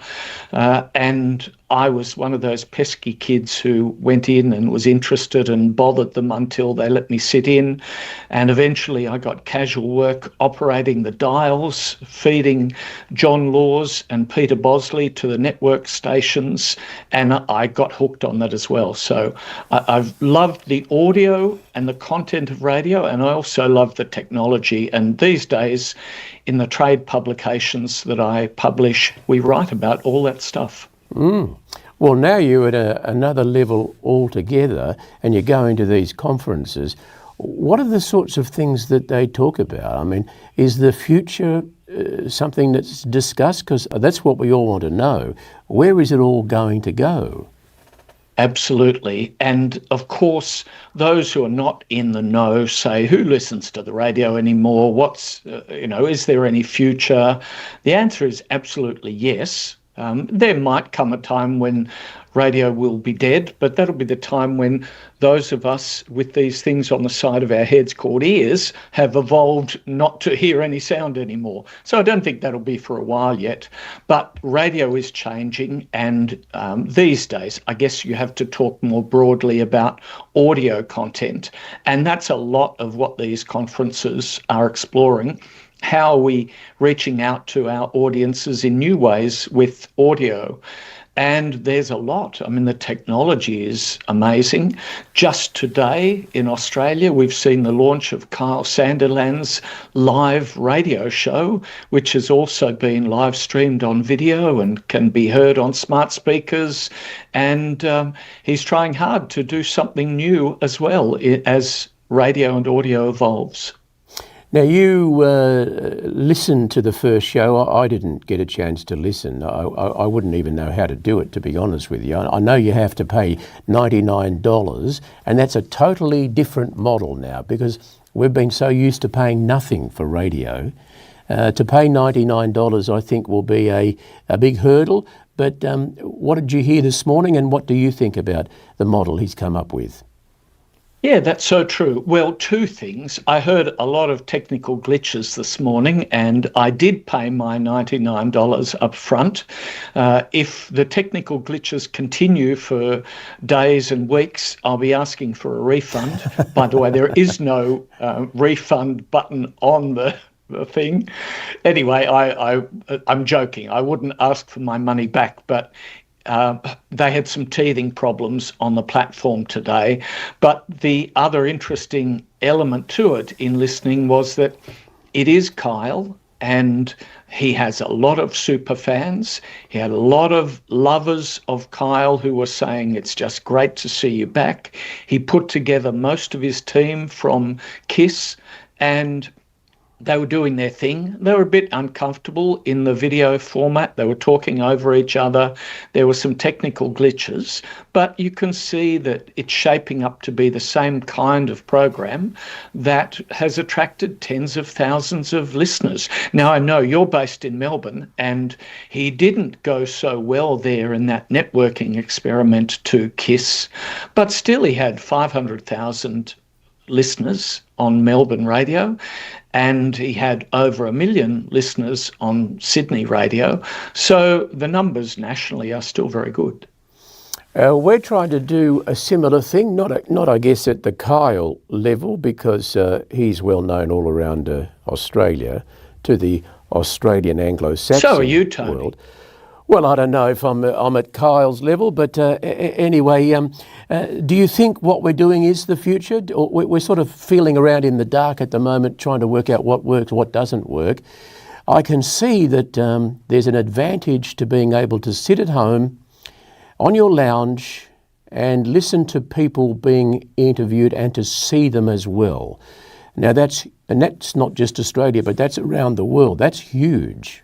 And I was one of those pesky kids who went in and was interested and bothered them until they let me sit in. And eventually I got casual work operating the dials, feeding John Laws and Peter Bosley to the network stations, and I got hooked on that as well. So I've loved the audio and the content of radio, and I also love the technology. And these days, in the trade publications that I publish, we write about all that stuff. Well, now you're at another level altogether, and you're going to these conferences. What are the sorts of things that they talk about? I mean, is the future something that's discussed? Because that's what we all want to know. Where is it all going to go? Absolutely. And of course, those who are not in the know say, who listens to the radio anymore? Is there any future? The answer is absolutely yes. There might come a time when radio will be dead, but that'll be the time when those of us with these things on the side of our heads called ears have evolved not to hear any sound anymore. So I don't think that'll be for a while yet. But radio is changing, and these days, I guess you have to talk more broadly about audio content. And that's a lot of what these conferences are exploring. How are we reaching out to our audiences in new ways with audio? And there's a lot. I mean, the technology is amazing. Just today in Australia, we've seen the launch of Kyle Sanderland's live radio show, which has also been live streamed on video and can be heard on smart speakers. And he's trying hard to do something new as well as radio and audio evolves. Now, you listened to the first show. I didn't get a chance to listen. I wouldn't even know how to do it, to be honest with you. I know you have to pay $99, and that's a totally different model now, because we've been so used to paying nothing for radio. To pay $99, I think, will be a big hurdle. But what did you hear this morning, and what do you think about the model he's come up with? Yeah, that's so true. Well, two things. I heard a lot of technical glitches this morning, and I did pay my $99 up front. If the technical glitches continue for days and weeks, I'll be asking for a refund. By the way, there is no refund button on the thing. Anyway, I'm joking. I wouldn't ask for my money back, but they had some teething problems on the platform today. But the other interesting element to it in listening was that it is Kyle, and he has a lot of super fans. He had a lot of lovers of Kyle who were saying, it's just great to see you back. He put together most of his team from KISS, and they were doing their thing. They were a bit uncomfortable in the video format. They were talking over each other. There were some technical glitches, but you can see that it's shaping up to be the same kind of program that has attracted tens of thousands of listeners. Now, I know you're based in Melbourne, and he didn't go so well there in that networking experiment to KISS, but still he had 500,000 listeners on Melbourne radio, and he had over 1 million listeners on Sydney radio. So the numbers nationally are still very good. We're trying to do a similar thing, not I guess at the Kyle level, because he's well known all around Australia, to the Australian Anglo-Saxon So are you, Tony. world. Well, I don't know if I'm at Kyle's level, but anyway, do you think what we're doing is the future? We're sort of feeling around in the dark at the moment, trying to work out what works, what doesn't work. I can see that there's an advantage to being able to sit at home on your lounge and listen to people being interviewed and to see them as well. Now that's not just Australia, but that's around the world. That's huge.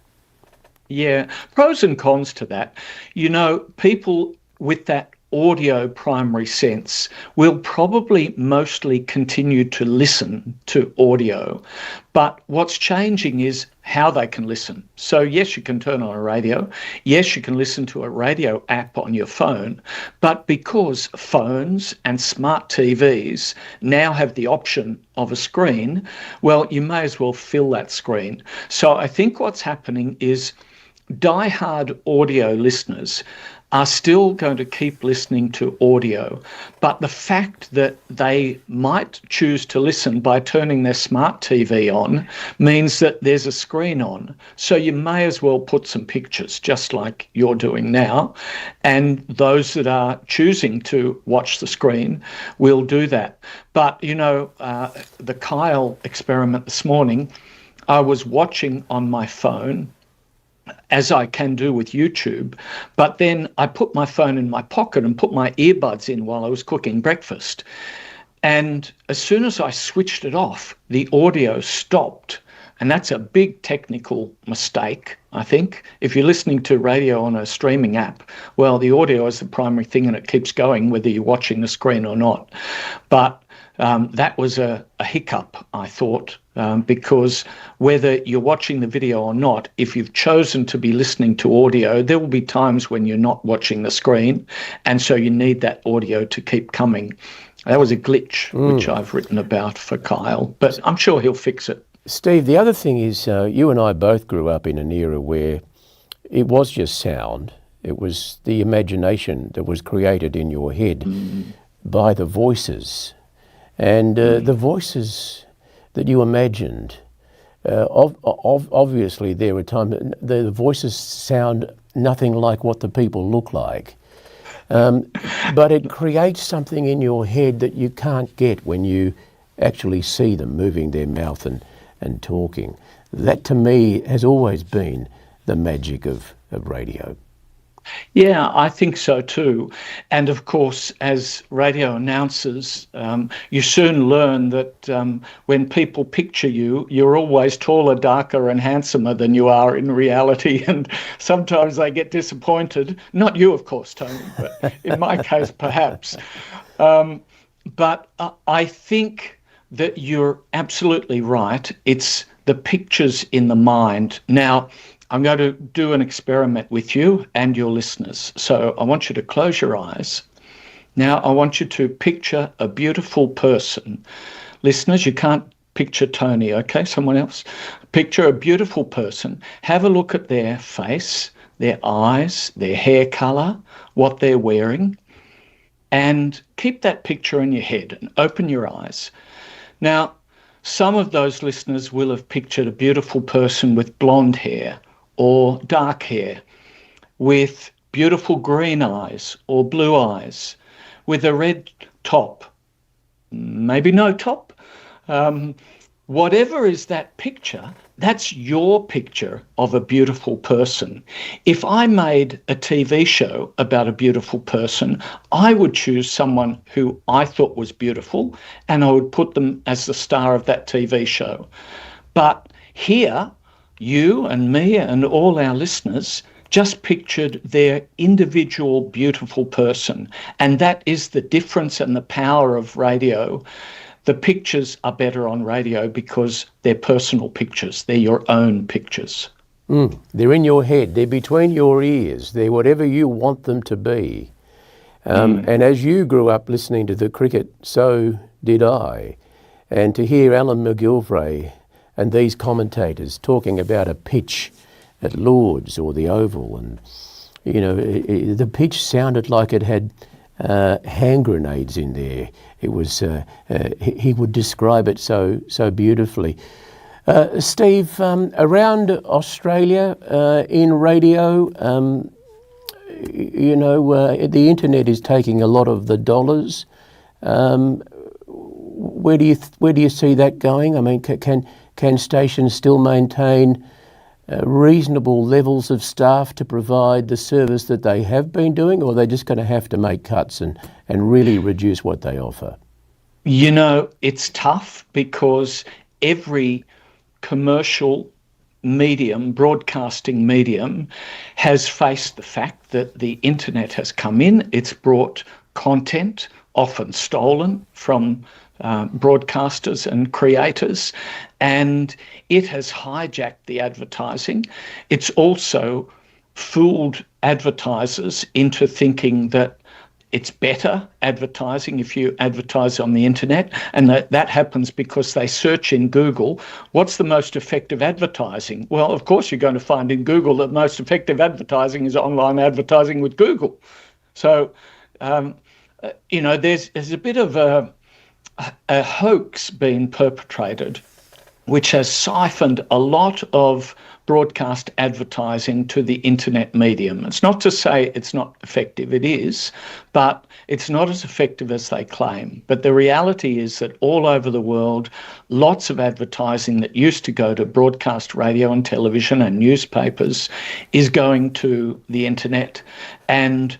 Yeah, pros and cons to that. You know, people with that audio primary sense will probably mostly continue to listen to audio, but what's changing is how they can listen. So yes, you can turn on a radio, yes, you can listen to a radio app on your phone, but because phones and smart TVs now have the option of a screen, well, you may as well fill that screen. So I think what's happening is die-hard audio listeners are still going to keep listening to audio, but the fact that they might choose to listen by turning their smart TV on means that there's a screen on. So you may as well put some pictures, just like you're doing now, and those that are choosing to watch the screen will do that. But, you know, the Kyle experiment this morning, I was watching on my phone, as I can do with YouTube, but then I put my phone in my pocket and put my earbuds in while I was cooking breakfast. And as soon as I switched it off, the audio stopped. And that's a big technical mistake, I think. If you're listening to radio on a streaming app, well, the audio is the primary thing and it keeps going whether you're watching the screen or not. But that was a hiccup, I thought, because whether you're watching the video or not, if you've chosen to be listening to audio, there will be times when you're not watching the screen, and so you need that audio to keep coming. That was a glitch, which I've written about for Kyle, but I'm sure he'll fix it. Steve, the other thing is you and I both grew up in an era where it was just sound. It was the imagination that was created in your head by the voices. And the voices that you imagined, obviously there were times the voices sound nothing like what the people look like. But it creates something in your head that you can't get when you actually see them moving their mouth and talking. That to me has always been the magic of radio. Yeah, I think so too. And of course, as radio announcers, you soon learn that when people picture you, you're always taller, darker and handsomer than you are in reality. And sometimes they get disappointed. Not you, of course, Tony, but in my case, perhaps. But I think that you're absolutely right. It's the pictures in the mind. Now, I'm going to do an experiment with you and your listeners. So I want you to close your eyes. Now I want you to picture a beautiful person. Listeners, you can't picture Tony, okay? Someone else. Picture a beautiful person. Have a look at their face, their eyes, their hair colour, what they're wearing, and keep that picture in your head and open your eyes. Now, some of those listeners will have pictured a beautiful person with blonde hair, or dark hair, with beautiful green eyes or blue eyes, with a red top, maybe no top. Whatever is that picture, that's your picture of a beautiful person. If I made a TV show about a beautiful person, I would choose someone who I thought was beautiful and I would put them as the star of that TV show. But here, you and me and all our listeners just pictured their individual beautiful person. And that is the difference and the power of radio. The pictures are better on radio because they're personal pictures. They're your own pictures. They're in your head. They're between your ears. They're whatever you want them to be. And as you grew up listening to the cricket, so did I. And to hear Alan McGilvray and these commentators talking about a pitch at Lord's or the Oval, and you know, the pitch sounded like it had hand grenades in there. It was he would describe it so beautifully. Steve, around Australia in radio, you know, the internet is taking a lot of the dollars. Where do you see that going? I mean, can stations still maintain reasonable levels of staff to provide the service that they have been doing, or are they just going to have to make cuts and really reduce what they offer? You know, it's tough because every commercial medium, broadcasting medium, has faced the fact that the internet has come in. It's brought content, often stolen from broadcasters and creators, and it has hijacked the advertising. It's also fooled advertisers into thinking that it's better advertising if you advertise on the internet, and that happens because they search in Google, what's the most effective advertising? Well, of course, you're going to find in Google that most effective advertising is online advertising with Google. So, there's a bit of a hoax being perpetrated, which has siphoned a lot of broadcast advertising to the internet medium. It's not to say it's not effective, it is, but it's not as effective as they claim. But the reality is that all over the world, lots of advertising that used to go to broadcast radio and television and newspapers is going to the internet, and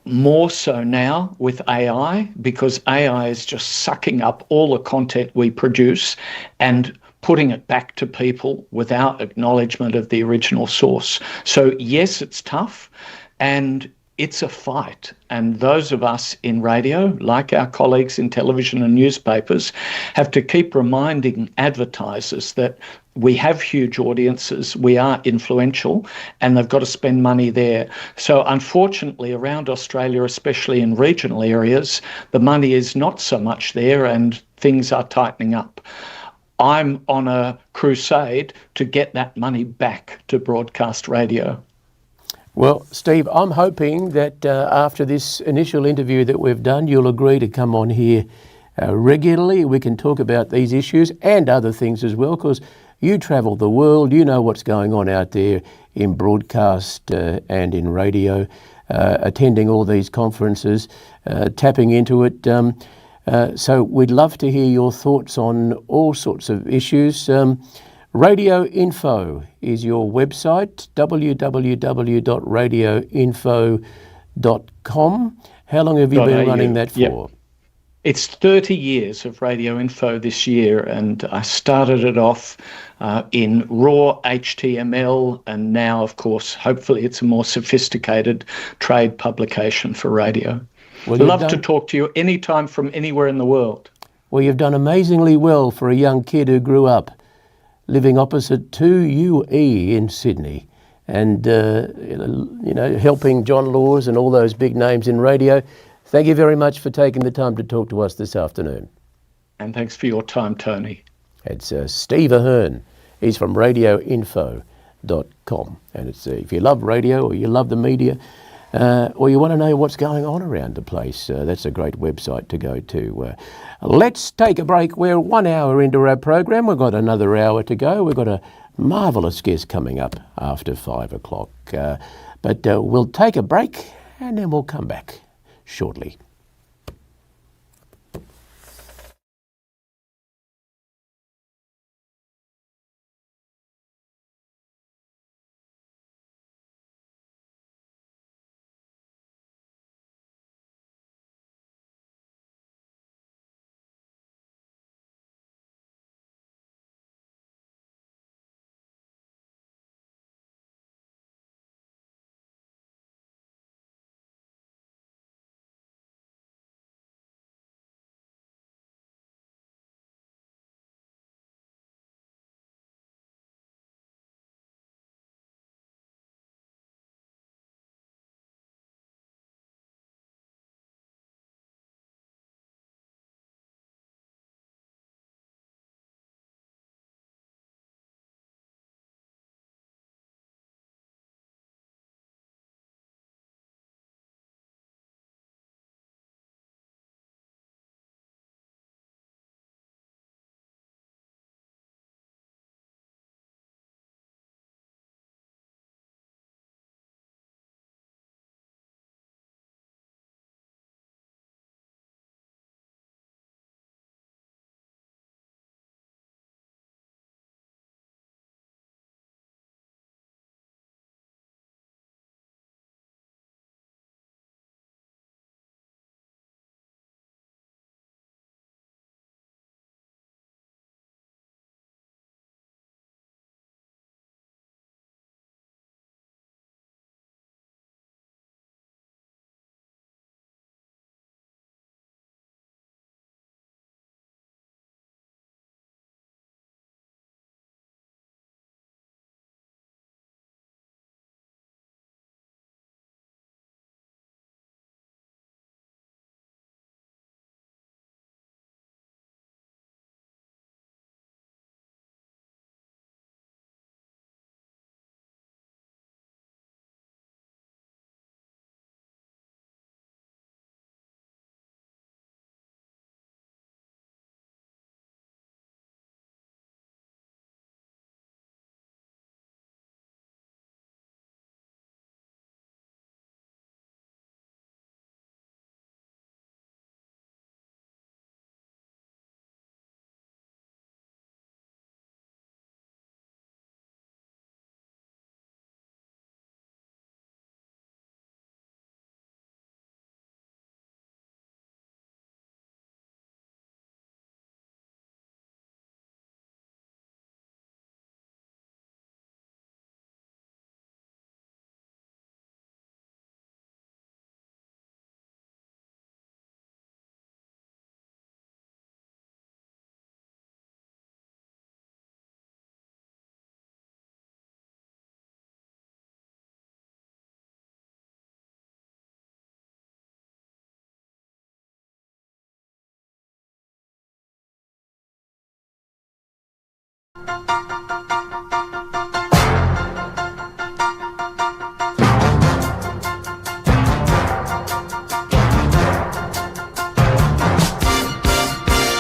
more so now with AI, because AI is just sucking up all the content we produce and putting it back to people without acknowledgement of the original source. So yes, it's tough and it's a fight. And those of us in radio, like our colleagues in television and newspapers, have to keep reminding advertisers that we have huge audiences, we are influential, and they've got to spend money there. So unfortunately, around Australia, especially in regional areas, the money is not so much there and things are tightening up. I'm on a crusade to get that money back to broadcast radio. Well, Steve, I'm hoping that after this initial interview that we've done, you'll agree to come on here regularly. We can talk about these issues and other things as well, because you travel the world, you know what's going on out there in broadcast and in radio, attending all these conferences, tapping into it. So we'd love to hear your thoughts on all sorts of issues. Radio Info is your website, www.radioinfo.com. How long have you been running that for? Yep. It's 30 years of Radio Info this year, and I started it off in raw HTML, and now, of course, hopefully it's a more sophisticated trade publication for radio. Well, I'd love to talk to you anytime from anywhere in the world. Well, you've done amazingly well for a young kid who grew up living opposite to UE in Sydney, and helping John Laws and all those big names in radio. Thank you very much for taking the time to talk to us this afternoon. And thanks for your time, Tony. It's Steve Ahern. He's from radioinfo.com. And it's if you love radio or you love the media, or you want to know what's going on around the place, that's a great website to go to. Let's take a break. We're 1 hour into our program. We've got another hour to go. We've got a marvellous guest coming up after 5 o'clock. But we'll take a break and then we'll come back shortly.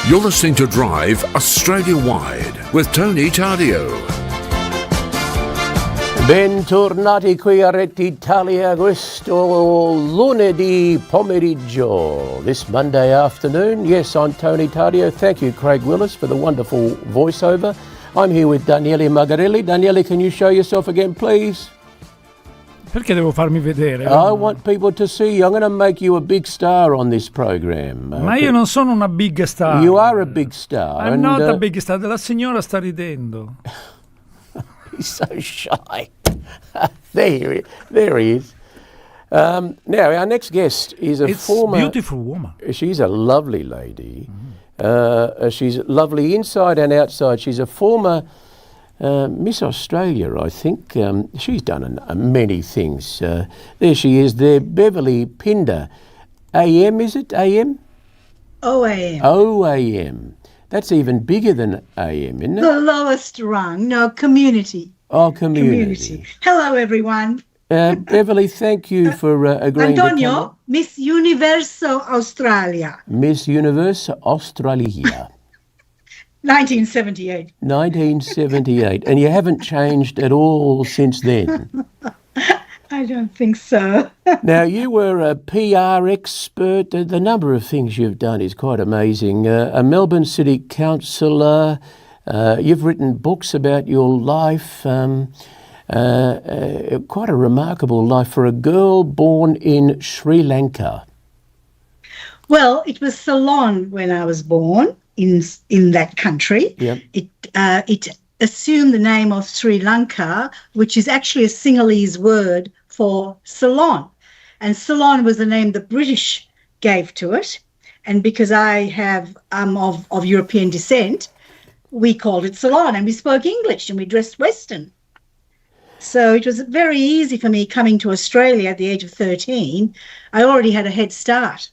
You're listening to Drive Australia-wide with Tony Tardio. Bentornati qui a Rete Italia questo lunedì pomeriggio, this Monday afternoon. Yes, I'm Tony Tardio. Thank you, Craig Willis, for the wonderful voiceover. I'm here with Daniele Margarelli. Daniele, can you show yourself again, please? Perché devo farmi vedere? I want people to see you. I'm going to make you a big star on this program. Ma io non sono una big star. You are a big star. I'm not a big star. La signora sta ridendo. He's so shy. There he is. Now, our next guest is a former... beautiful woman. She's a lovely lady. She's lovely inside and outside. She's a former Miss Australia, I think. She's done many things. There she is there, Beverly Pinder. AM, is it? AM? OAM. OAM. That's even bigger than AM, isn't it? The lowest rung. No, community. Oh, community. Hello, everyone. Beverly, thank you for agreeing to come on. Antonio, Miss Universo Australia. Miss Universe Australia. 1978. 1978. And you haven't changed at all since then. I don't think so. Now, you were a PR expert. The number of things you've done is quite amazing. A Melbourne City Councillor. You've written books about your life. Quite a remarkable life for a girl born in Sri Lanka. Well, it was Ceylon when I was born in that country. Yep. It assumed the name of Sri Lanka, which is actually a Sinhalese word for Ceylon. And Ceylon was the name the British gave to it. And because I have of European descent, we called it Ceylon, and we spoke English and we dressed Western. So it was very easy for me coming to Australia at the age of 13. I already had a head start.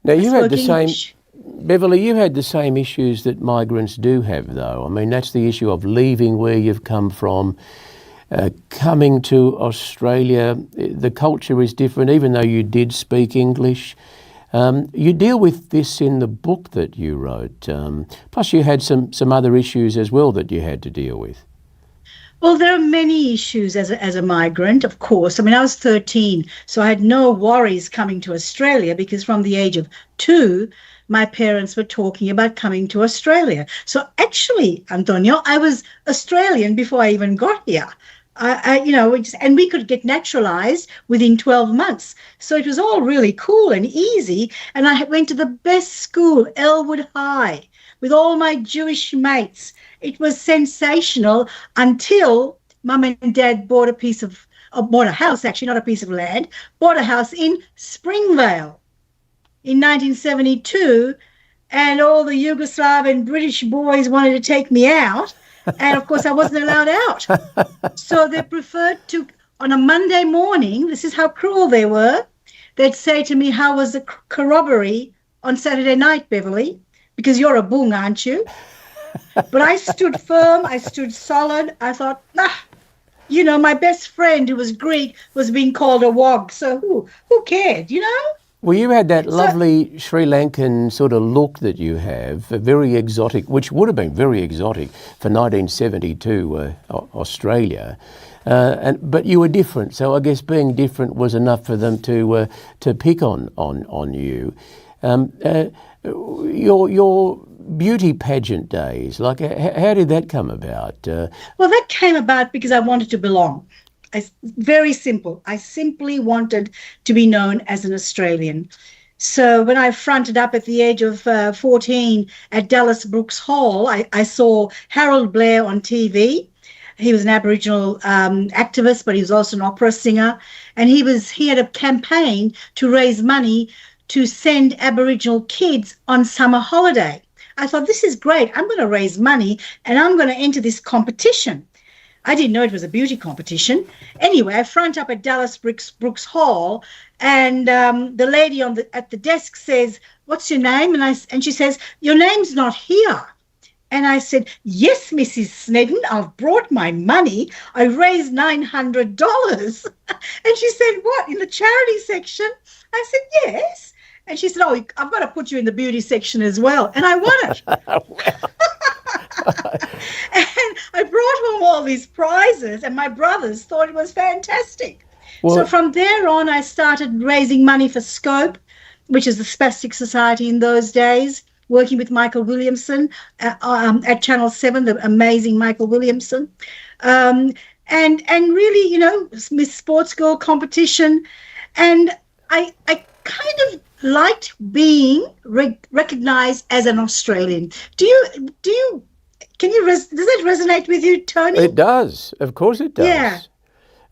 Now, you had the English. same... Beverly, you had the same issues that migrants do have, though. I mean, that's the issue of leaving where you've come from, coming to Australia. The culture is different, even though you did speak English. You deal with this in the book that you wrote. Plus, you had some other issues as well that you had to deal with. Well, there are many issues as a migrant, of course. I mean, I was 13, so I had no worries coming to Australia because from the age of 2, my parents were talking about coming to Australia. So actually, Antonio, I was Australian before I even got here. And we could get naturalized within 12 months. So it was all really cool and easy. And I went to the best school, Elwood High, with all my Jewish mates. It was sensational until Mum and Dad bought bought a house, actually, not a piece of land, bought a house in Springvale in 1972. And all the Yugoslav and British boys wanted to take me out. And, of course, I wasn't allowed out. So they preferred to, on a Monday morning, this is how cruel they were, they'd say to me, how was the corroboree on Saturday night, Beverly? Because you're a boong, aren't you? But I stood firm. I stood solid. I thought, my best friend who was Greek was being called a wog. So who cared, Well, you had that lovely Sri Lankan sort of look that you have, very exotic, which would have been very exotic for 1972 Australia. But you were different, so I guess being different was enough for them to pick on you. Your beauty pageant days, like how did that come about? Well, that came about because I wanted to belong. Very simple. I simply wanted to be known as an Australian. So when I fronted up at the age of 14 at Dallas Brooks Hall, I saw Harold Blair on TV. He was an Aboriginal activist, but he was also an opera singer. And he had a campaign to raise money to send Aboriginal kids on summer holiday. I thought, this is great. I'm going to raise money and I'm going to enter this competition. I didn't know it was a beauty competition. Anyway, I front up at Dallas Brooks Hall, and the lady at the desk says, "What's your name?" And she says, "Your name's not here." And I said, yes, Mrs. Snedden, I've brought my money. I raised $900. And she said, what, in the charity section? I said, yes. And she said, oh, I've got to put you in the beauty section as well. And I won it. And I brought home all these prizes, and my brothers thought it was fantastic. Well, so from there on, I started raising money for Scope, which is the Spastic Society in those days, working with Michael Williamson at Channel 7, the amazing Michael Williamson. And really, Miss Sports Girl competition. And I kind of liked being recognized as an Australian. Does that resonate with you, Tony? it does. Of course it does. Yeah.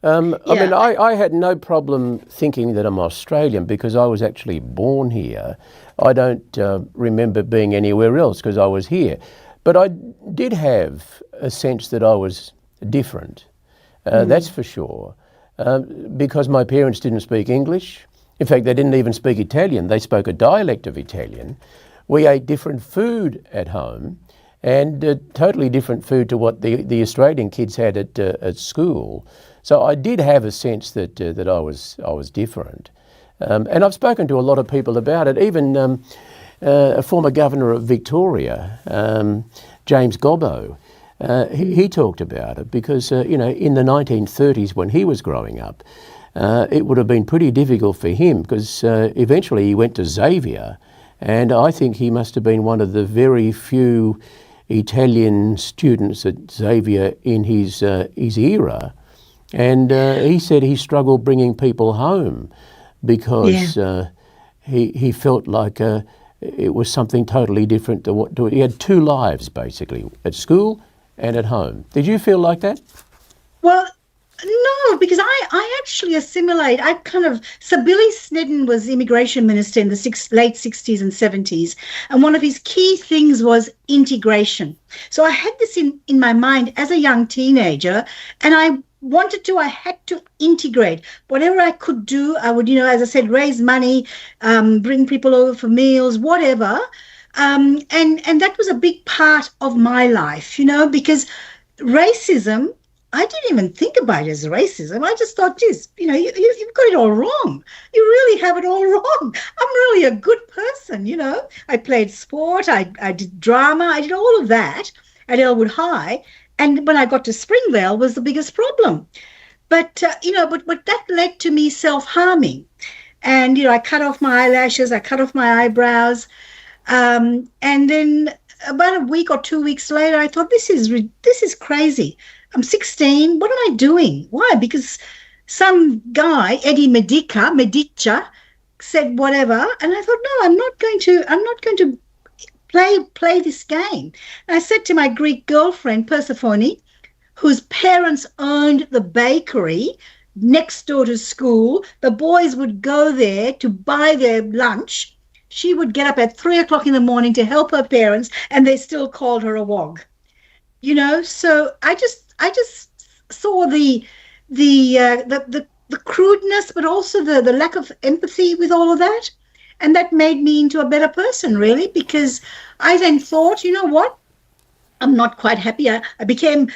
I mean, I had no problem thinking that I'm Australian because I was actually born here. I don't remember being anywhere else because I was here. But I did have a sense that I was different. That's for sure. Because my parents didn't speak English. In fact, they didn't even speak Italian. They spoke a dialect of Italian. We ate different food at home, and totally different food to what the Australian kids had at school. So I did have a sense that I was different. And I've spoken to a lot of people about it. Even a former governor of Victoria, James Gobbo, he talked about it because, in the 1930s when he was growing up, it would have been pretty difficult for him because eventually he went to Xavier, and I think he must have been one of the very few Italian students at Xavier in his era. And he said he struggled bringing people home because he felt like it was something totally different to what he had two lives basically, at school and at home. Did you feel like that? Well, no, because I actually assimilate. So Billy Snedden was immigration minister in the late 60s and 70s. And one of his key things was integration. So I had this in my mind as a young teenager, and I had to integrate. Whatever I could do, I would, as I said, raise money, bring people over for meals, whatever. And that was a big part of my life, because racism, I didn't even think about it as racism. I just thought, geez, you've got it all wrong. You really have it all wrong. I'm really a good person, I played sport, I did drama, I did all of that at Elwood High. And when I got to Springvale was the biggest problem. But that led to me self-harming. And, I cut off my eyelashes, I cut off my eyebrows. And then about a week or 2 weeks later, I thought, this is crazy. I'm 16. What am I doing? Why? Because some guy, Eddie Medica, said whatever. And I thought, no, I'm not going to play this game. And I said to my Greek girlfriend, Persephone, whose parents owned the bakery next door to school, the boys would go there to buy their lunch. She would get up at 3:00 in the morning to help her parents, and they still called her a wog. So I just saw the crudeness, but also the lack of empathy with all of that. And that made me into a better person, really, because I then thought, you know what? I'm not quite happy. I became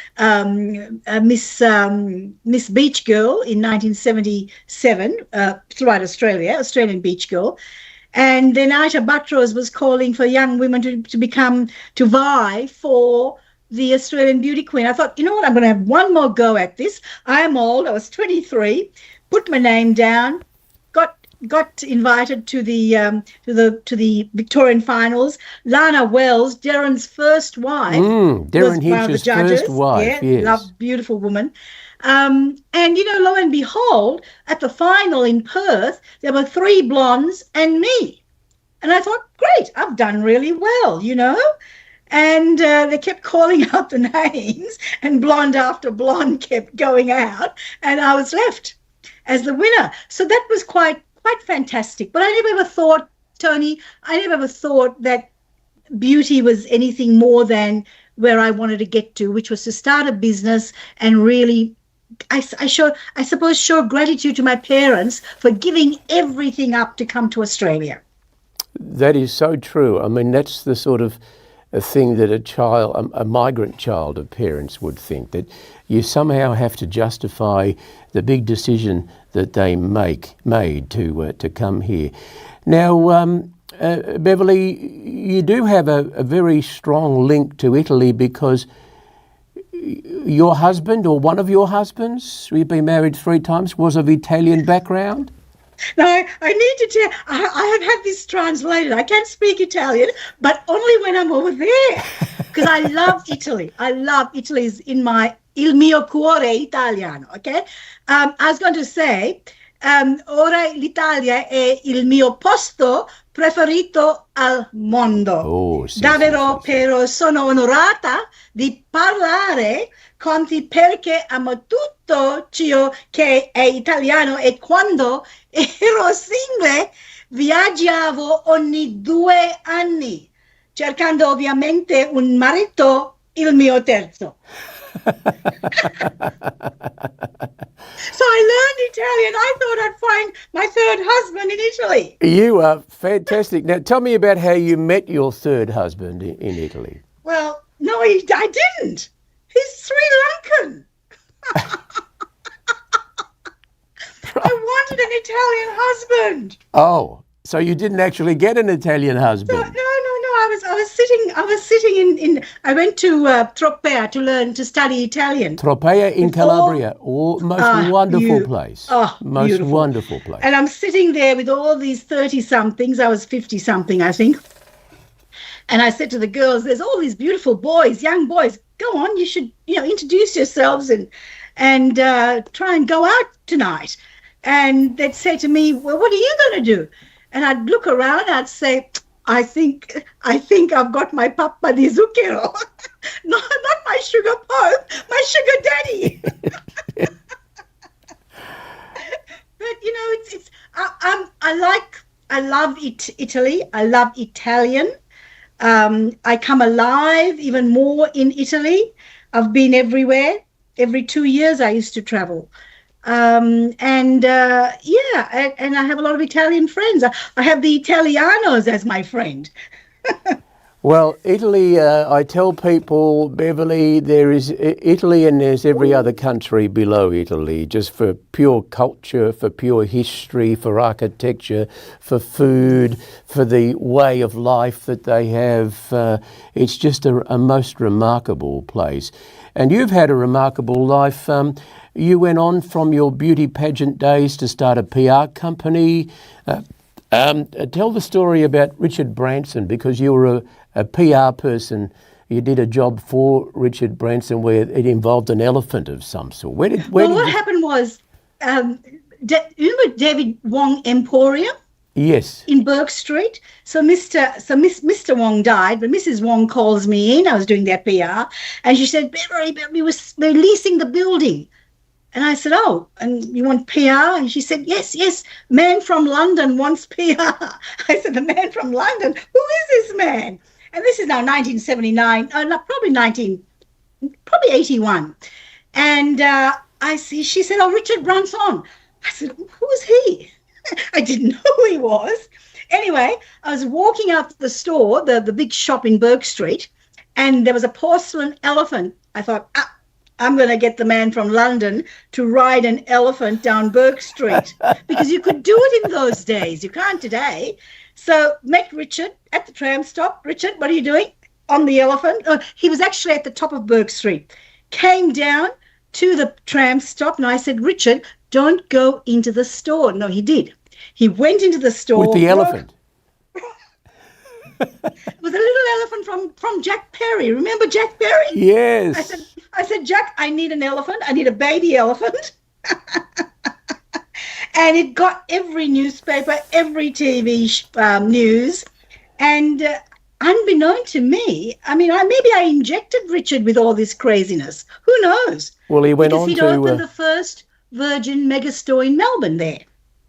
Miss Beach Girl in 1977 throughout Australia, Australian Beach Girl. And then Aisha Buttrose was calling for young women to vie for the Australian Beauty Queen. I thought, you know what? I'm going to have one more go at this. I am old. I was 23. Put my name down. Got invited to the Victorian finals. Lana Wells, Darren's first wife, Darren was one of the Hinch's judges. first wife, yes. Beautiful woman. And lo and behold, at the final in Perth, there were 3 blondes and me. And I thought, great, I've done really well, And they kept calling out the names, and blonde after blonde kept going out, and I was left as the winner. So that was quite fantastic. But I never ever thought, Tony, that beauty was anything more than where I wanted to get to, which was to start a business and really, I suppose, show gratitude to my parents for giving everything up to come to Australia. That is so true. I mean, that's the sort of thing that a migrant child of parents would think, that you somehow have to justify the big decision that they made to come here. Now, Beverly, you do have a very strong link to Italy because your husband, or one of your husbands, you've been married 3 times, was of Italian background? No, I need to tell. I have had this translated. I can speak Italian, but only when I'm over there, because I love Italy. I love Italy. Is in il mio cuore italiano. Okay, I was going to say, ora l'Italia è il mio posto preferito al mondo. Oh, sì, Davvero, sì, sì. però sono onorata di parlare con te perché amo tutto ciò che è italiano, e quando ero single viaggiavo ogni 2 anni, cercando ovviamente un marito, il mio terzo. So I learned Italian. I thought I'd find my 3rd husband in Italy. You are fantastic. Now, tell me about how you met your 3rd husband in Italy. Well, no, I didn't. He's Sri Lankan. I wanted an Italian husband. Oh, so you didn't actually get an Italian husband? No. I went to Tropea to study Italian. Tropea in Calabria. Most wonderful place. Most beautiful. wonderful place. And I'm sitting there with all these 30-somethings. I was 50-something, I think. And I said to the girls, there's all these beautiful boys, young boys. Go on, you should, introduce yourselves and try and go out tonight. And they'd say to me, well, what are you going to do? And I'd look around and I'd say, I think I've got my Papa di Zucchero. not my sugar pope, my sugar daddy. But I love Italy. I love Italian. I come alive even more in Italy. I've been everywhere. Every 2 years I used to travel. And I have a lot of Italian friends. I have the Italianos as my friend. Well, Italy, I tell people, Beverly, there is Italy and there's every other country below Italy, just for pure culture, for pure history, for architecture, for food, for the way of life that they have. It's just a most remarkable place. And you've had a remarkable life. You went on from your beauty pageant days to start a PR company. Tell the story about Richard Branson, because you were a PR person. You did a job for Richard Branson where it involved an elephant of some sort. What happened was, remember David Wong Emporium? Yes. In Burke Street. So Mr. Wong died, but Mrs. Wong calls me in. I was doing their PR, and she said, Beverly, we're leasing the building. And I said, oh, and you want PR? And she said, yes, man from London wants PR. I said, the man from London? Who is this man? And this is now 1979, probably 81. And she said, oh, Richard Branson. I said, who's he? I didn't know who he was. Anyway, I was walking out the store, the big shop in Burke Street, and there was a porcelain elephant. I thought, I'm going to get the man from London to ride an elephant down Burke Street, because you could do it in those days. You can't today. So met Richard at the tram stop. Richard, what are you doing? On the elephant. He was actually at the top of Burke Street. Came down to the tram stop, and I said, Richard, don't go into the store. No, he did. He went into the store. With the elephant? With a little elephant from Jack Perry. Remember Jack Perry? Yes. I said, Jack, I need an elephant. I need a baby elephant. And it got every newspaper, every TV news. And unbeknown to me, maybe I injected Richard with all this craziness. Who knows? Well, he went on to... Because he'd opened the first Virgin megastore in Melbourne there.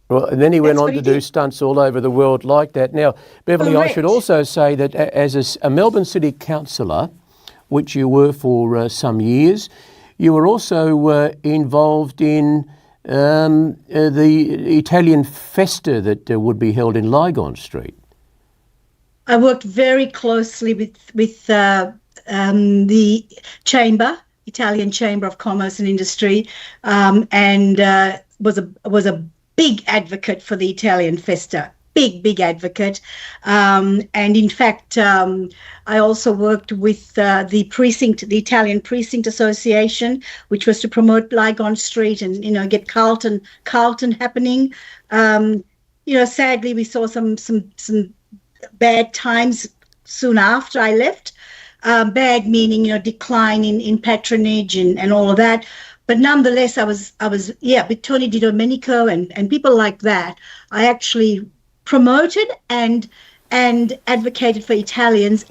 Well, and then he went on to do stunts all over the world like that. Now, Beverly, Correct. I should also say that as a Melbourne City councillor, which you were for some years, you were also involved in the Italian festa that would be held in Lygon Street. I worked very closely with the chamber, Italian Chamber of Commerce and Industry, and was a big advocate for the Italian Festa. Big advocate, and in fact, I also worked with the Italian Precinct Association, which was to promote Lygon Street and get Carlton happening. Sadly, we saw some bad times soon after I left. Bad meaning, decline in patronage and all of that. But nonetheless, I was with Tony Di Domenico and people like that. I actually promoted and advocated for Italians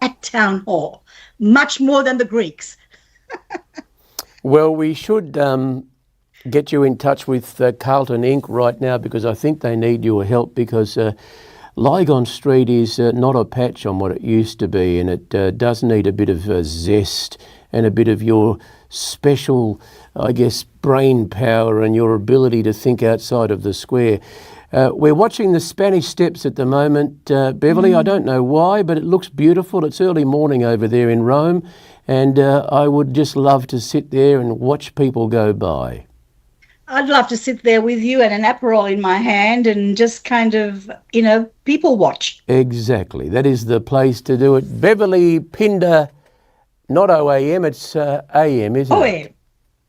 at town hall, much more than the Greeks. Well, we should get you in touch with Carlton Inc. right now, because I think they need your help, because Lygon Street is not a patch on what it used to be, and it does need a bit of zest and a bit of your special, I guess, brain power and your ability to think outside of the square. We're watching the Spanish Steps at the moment, Beverly. I don't know why, but it looks beautiful. It's early morning over there in Rome, and I would just love to sit there and watch people go by. I'd love to sit there with you and an Aperol in my hand and just kind of, people watch. Exactly. That is the place to do it. Beverly Pinder, not OAM, it's AM, isn't it?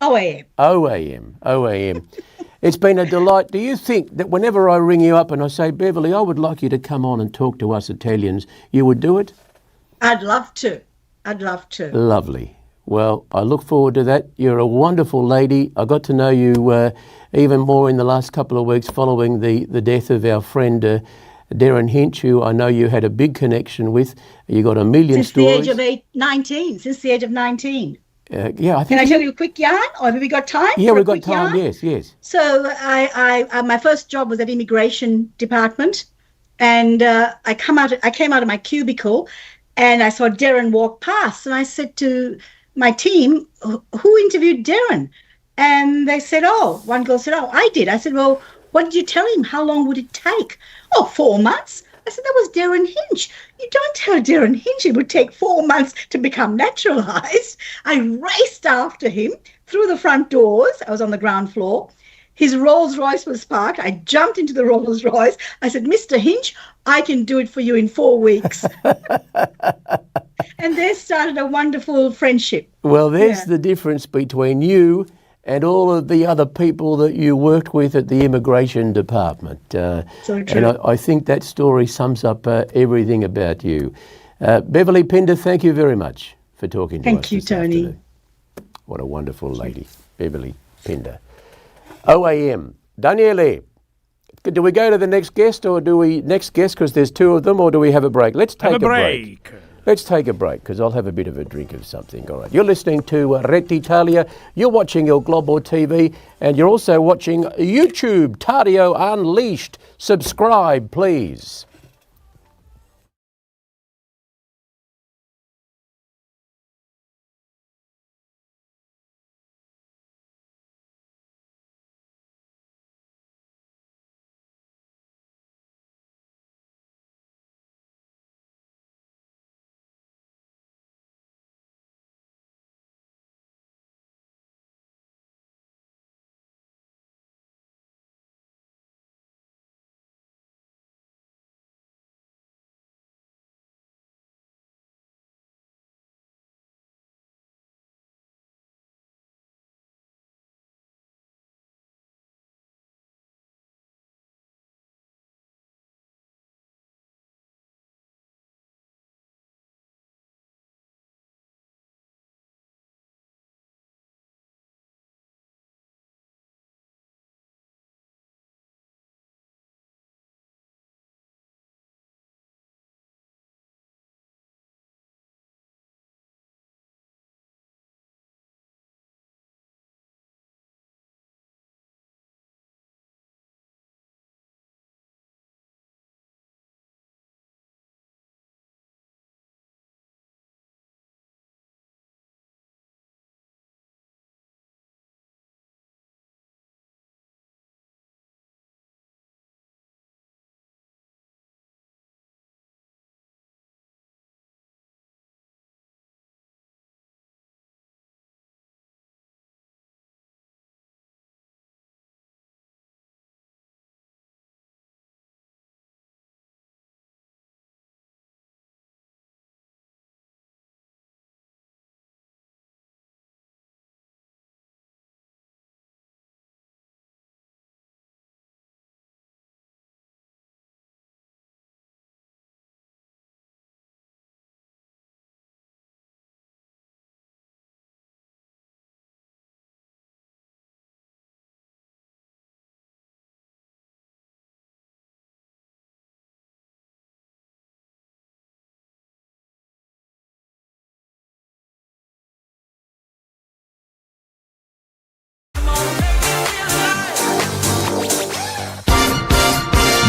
OAM. OAM. It's been a delight. Do you think that whenever I ring you up and I say, Beverly, I would like you to come on and talk to us Italians, you would do it? I'd love to. Lovely. Well, I look forward to that. You're a wonderful lady. I got to know you even more in the last couple of weeks following the death of our friend Darren Hinch, who I know you had a big connection with. You got a million stories. Since the age of 19. Yeah, I think. Can I tell you a quick yarn, or have we got time? Yeah, we've got time. Yarn? Yes. So I my first job was at immigration department, and I came out of my cubicle, and I saw Darren walk past, and I said to my team, who interviewed Darren? And they said, one girl said, I did. I said, well, what did you tell him? How long would it take? 4 months. I said, that was Darren Hinch. You don't tell Darren Hinch it would take 4 months to become naturalised. I raced after him through the front doors. I was on the ground floor. His Rolls Royce was parked. I jumped into the Rolls Royce. I said, Mr. Hinch, I can do it for you in 4 weeks. And there started a wonderful friendship. Well, there's the difference between you and all of the other people that you worked with at the immigration department. So true. And I think that story sums up everything about you. Beverly Pinder, thank you very much for talking to us. Thank you, Tony. Afternoon. What a wonderful lady, Beverly Pinder. OAM, Daniele, do we go to the next guest, or because there's two of them, or do we have a break? Let's take a break. Let's take a break, because I'll have a bit of a drink of something. All right. You're listening to Rete, Italia. You're watching your Globo TV, and you're also watching YouTube, Tardio Unleashed. Subscribe, please.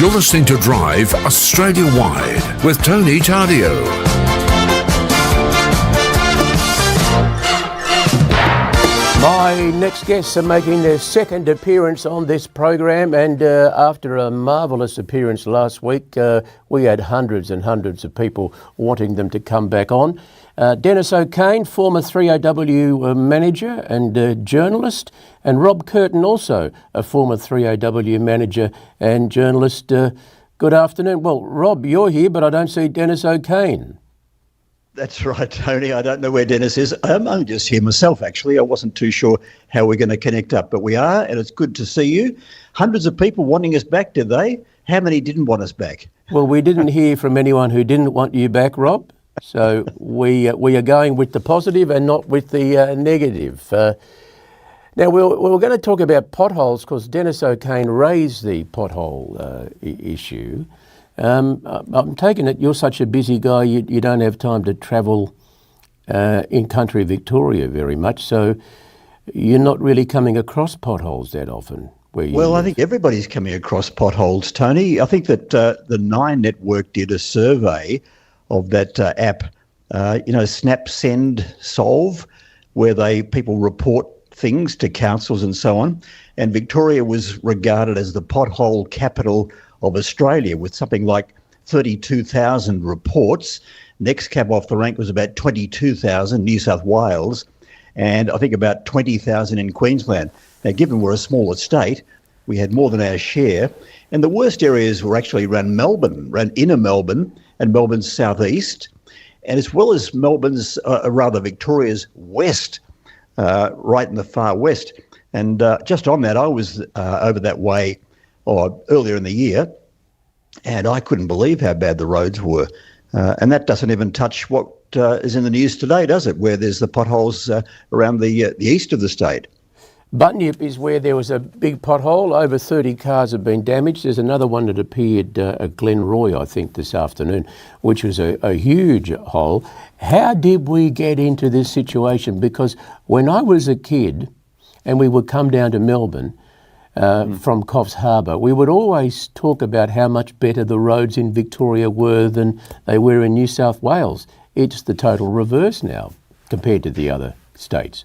You're listening to Drive Australia-wide with Tony Tardio. My next guests are making their second appearance on this program, and after a marvellous appearance last week, we had hundreds and hundreds of people wanting them to come back on. Dennis O'Kane, former 3AW manager and journalist, and Rob Curtin, also a former 3AW manager and journalist. Good afternoon. Well, Rob, you're here, but I don't see Dennis O'Kane. That's right, Tony. I don't know where Dennis is. I'm just here myself, actually. I wasn't too sure how we're going to connect up, but we are, and it's good to see you. Hundreds of people wanting us back, did they? How many didn't want us back? Well, we didn't hear from anyone who didn't want you back, Rob. So we are going with the positive and not with the negative. Now, we're going to talk about potholes because Dennis O'Kane raised the pothole issue. I'm taking it you're such a busy guy, you don't have time to travel in country Victoria very much, so you're not really coming across potholes that often. Well, I think everybody's coming across potholes, Tony. I think that the Nine Network did a survey of that app, Snap, Send, Solve, where people report things to councils and so on. And Victoria was regarded as the pothole capital of Australia, with something like 32,000 reports. Next cab off the rank was about 22,000, New South Wales, and I think about 20,000 in Queensland. Now, given we're a smaller state, we had more than our share. And the worst areas were actually around Melbourne, around inner Melbourne and Melbourne's southeast, and as well as Victoria's west, right in the far west. And just on that, I was over that way earlier in the year, and I couldn't believe how bad the roads were. And that doesn't even touch what is in the news today, does it, where there's the potholes around the east of the state. Bunyip is where there was a big pothole. Over 30 cars have been damaged. There's another one that appeared at Glenroy, I think, this afternoon, which was a huge hole. How did we get into this situation? Because when I was a kid and we would come down to Melbourne, from Coffs Harbour, we would always talk about how much better the roads in Victoria were than they were in New South Wales. It's the total reverse now compared to the other states.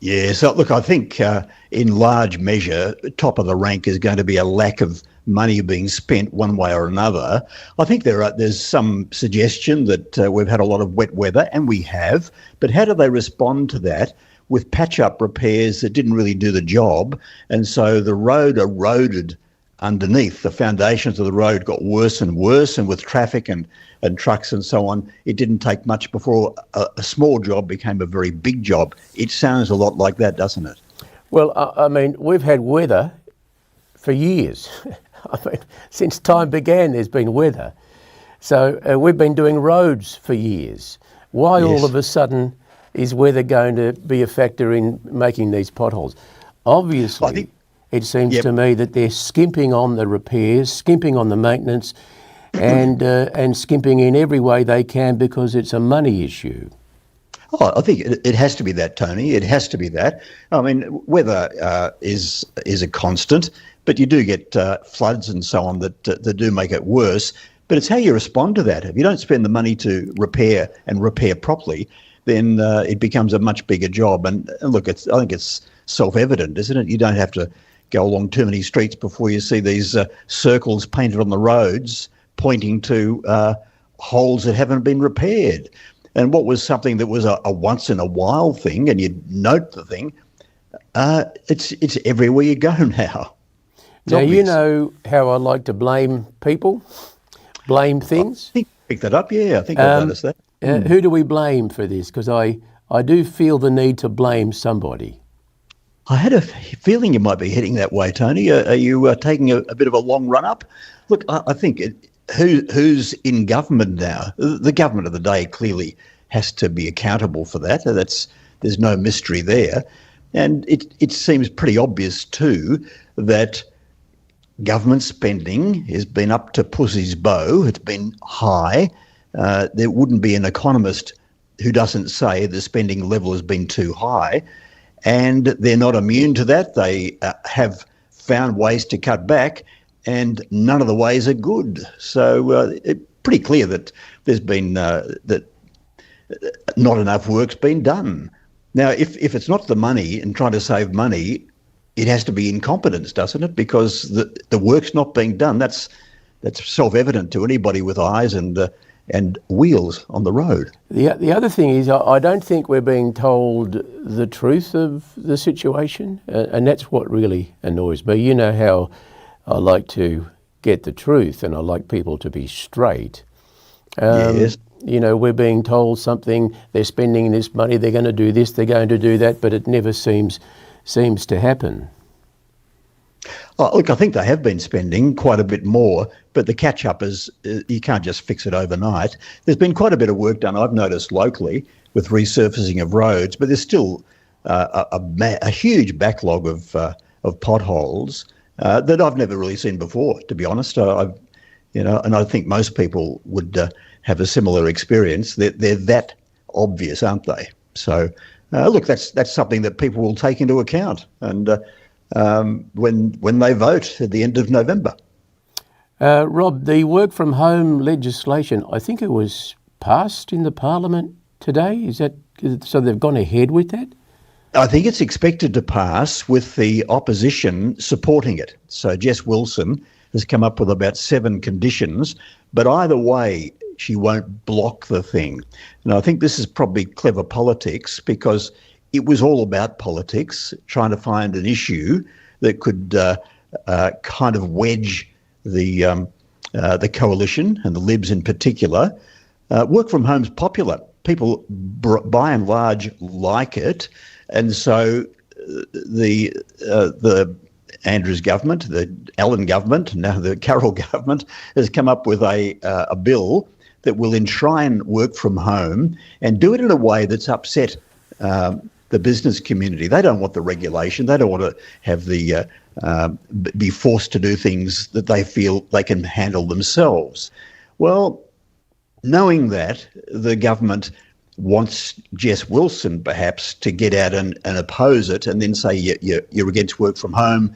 Yeah, so look, I think in large measure, top of the rank is going to be a lack of money being spent one way or another. I think there's some suggestion that we've had a lot of wet weather, and we have, but how do they respond to that? With patch-up repairs that didn't really do the job, and so the road eroded underneath. The foundations of the road got worse and worse, and with traffic and trucks and so on, it didn't take much before a small job became a very big job. It sounds a lot like that, doesn't it? Well, I mean, we've had weather for years. I mean, since time began, there's been weather. So we've been doing roads for years. Why all of a sudden is weather going to be a factor in making these potholes? Obviously, it seems to me that they're skimping on the repairs, skimping on the maintenance, and skimping in every way they can because it's a money issue. Oh, I think it has to be that, Tony. It has to be that. I mean, weather is a constant, but you do get floods and so on that do make it worse. But it's how you respond to that. If you don't spend the money to repair and repair properly, then it becomes a much bigger job. And look, I think it's self-evident, isn't it? You don't have to go along too many streets before you see these circles painted on the roads pointing to holes that haven't been repaired. And what was something that was a once-in-a-while thing, and you'd note the thing, it's everywhere you go now. Now, you know how I like to blame people, blame things. I think I picked that up, yeah. I think I noticed that. Who do we blame for this? Because I do feel the need to blame somebody. I had a feeling you might be heading that way, Tony. Are you taking a bit of a long run-up? Look, I think who's in government now? The government of the day clearly has to be accountable for that. There's no mystery there. And it seems pretty obvious too that government spending has been up to pussy's bow. It's been high. There wouldn't be an economist who doesn't say the spending level has been too high. And they're not immune to that. They have found ways to cut back. and none of the ways are good. So it's pretty clear that there's been that not enough work's been done. Now, if it's not the money and trying to save money, it has to be incompetence, doesn't it? Because the work's not being done. That's self-evident to anybody with eyes and wheels on the road. The other thing is, I don't think we're being told the truth of the situation, and that's what really annoys me. You know how I like to get the truth, and I like people to be straight. Yes. You know, we're being told something, they're spending this money, they're going to do this, they're going to do that, but it never seems to happen. Oh, look, I think they have been spending quite a bit more, but the catch-up is you can't just fix it overnight. There's been quite a bit of work done, I've noticed locally, with resurfacing of roads, but there's still a huge backlog of potholes that I've never really seen before, to be honest. And I think most people would have a similar experience. They're that obvious, aren't they? So, look, that's something that people will take into account, and when they vote at the end of November. Rob, the work from home legislation, I think it was passed in the Parliament today. Is that so? They've gone ahead with that? I think it's expected to pass with the opposition supporting it. So Jess Wilson has come up with about 7 conditions, but either way, she won't block the thing. And I think this is probably clever politics, because it was all about politics, trying to find an issue that could kind of wedge the coalition and the Libs in particular. Work from home's popular. People, by and large, like it, and so the Andrews government, the Allen government, now the Carroll government, has come up with a bill that will enshrine work from home and do it in a way that's upset the business community. They don't want the regulation. They don't want to have be forced to do things that they feel they can handle themselves. Well, knowing that, the government wants Jess Wilson perhaps to get out and oppose it, and then say you're against work from home,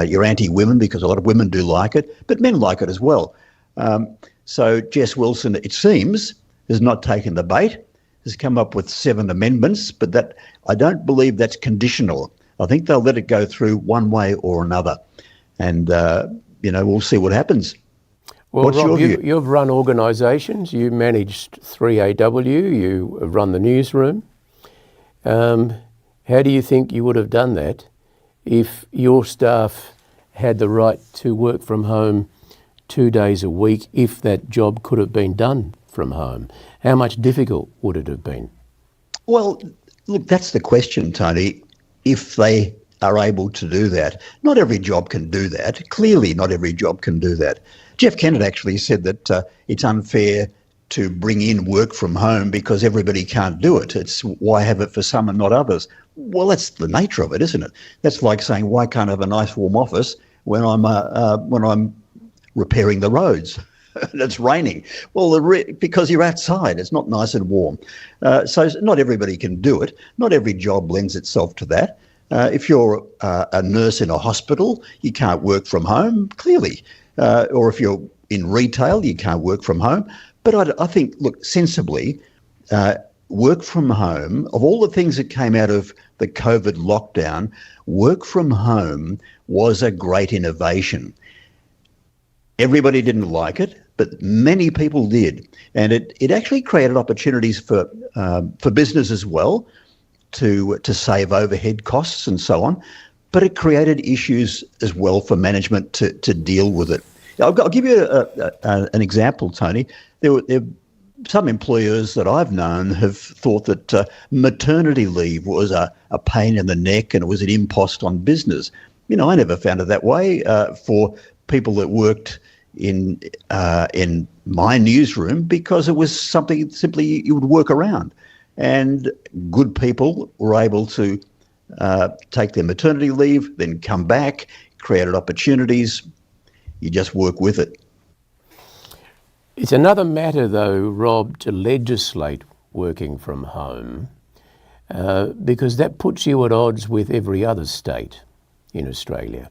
you're anti-women, because a lot of women do like it, but men like it as well. So Jess Wilson, it seems, has not taken the bait, has come up with 7 amendments, but that I don't believe that's conditional. I think they'll let it go through one way or another, and we'll see what happens. Well, What's Rob, your view? you've run organisations, you managed 3AW, you run the newsroom. How do you think you would have done that if your staff had the right to work from home 2 days a week, if that job could have been done from home? How much difficult would it have been? Well, look, that's the question, Tony. If they are able to do that, not every job can do that. Clearly, not every job can do that. Jeff Kennett actually said that it's unfair to bring in work from home because everybody can't do it. It's why have it for some and not others? Well, that's the nature of it, isn't it? That's like saying, why can't I have a nice warm office when I'm repairing the roads and it's raining? Well, because you're outside, it's not nice and warm. So not everybody can do it. Not every job lends itself to that. If you're a nurse in a hospital, you can't work from home, clearly. Or if you're in retail, you can't work from home. But I think, look, sensibly, work from home, of all the things that came out of the COVID lockdown, work from home was a great innovation. Everybody didn't like it, but many people did. And it actually created opportunities for business as well to save overhead costs and so on. But it created issues as well for management to deal with it. I'll give you an example, Tony. There some employers that I've known have thought that maternity leave was a pain in the neck and it was an impost on business. I never found it that way for people that worked in my newsroom, because it was something simply you would work around. And good people were able to take their maternity leave, then come back, created opportunities. You just work with it. It's another matter, though, Rob, to legislate working from home, because that puts you at odds with every other state in Australia.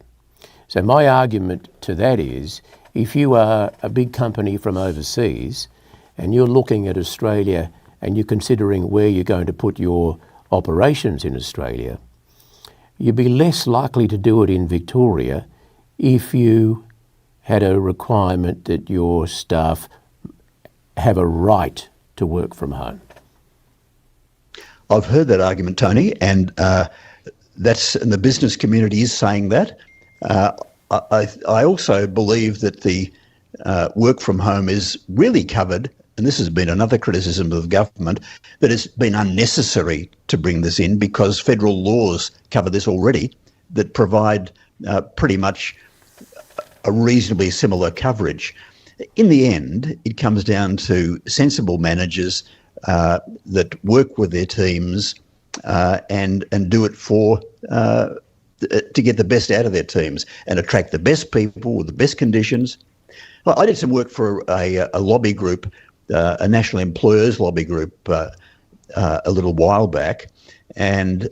So my argument to that is, if you are a big company from overseas and you're looking at Australia and you're considering where you're going to put your operations in Australia, you'd be less likely to do it in Victoria if you had a requirement that your staff have a right to work from home. I've heard that argument, Tony, and the business community is saying that. I also believe that the work from home is really covered, and this has been another criticism of the government, that it's been unnecessary to bring this in because federal laws cover this already that provide pretty much a reasonably similar coverage. In the end, it comes down to sensible managers that work with their teams and do it to get the best out of their teams and attract the best people with the best conditions. Well, I did some work for a lobby group, a national employers lobby group, a little while back, and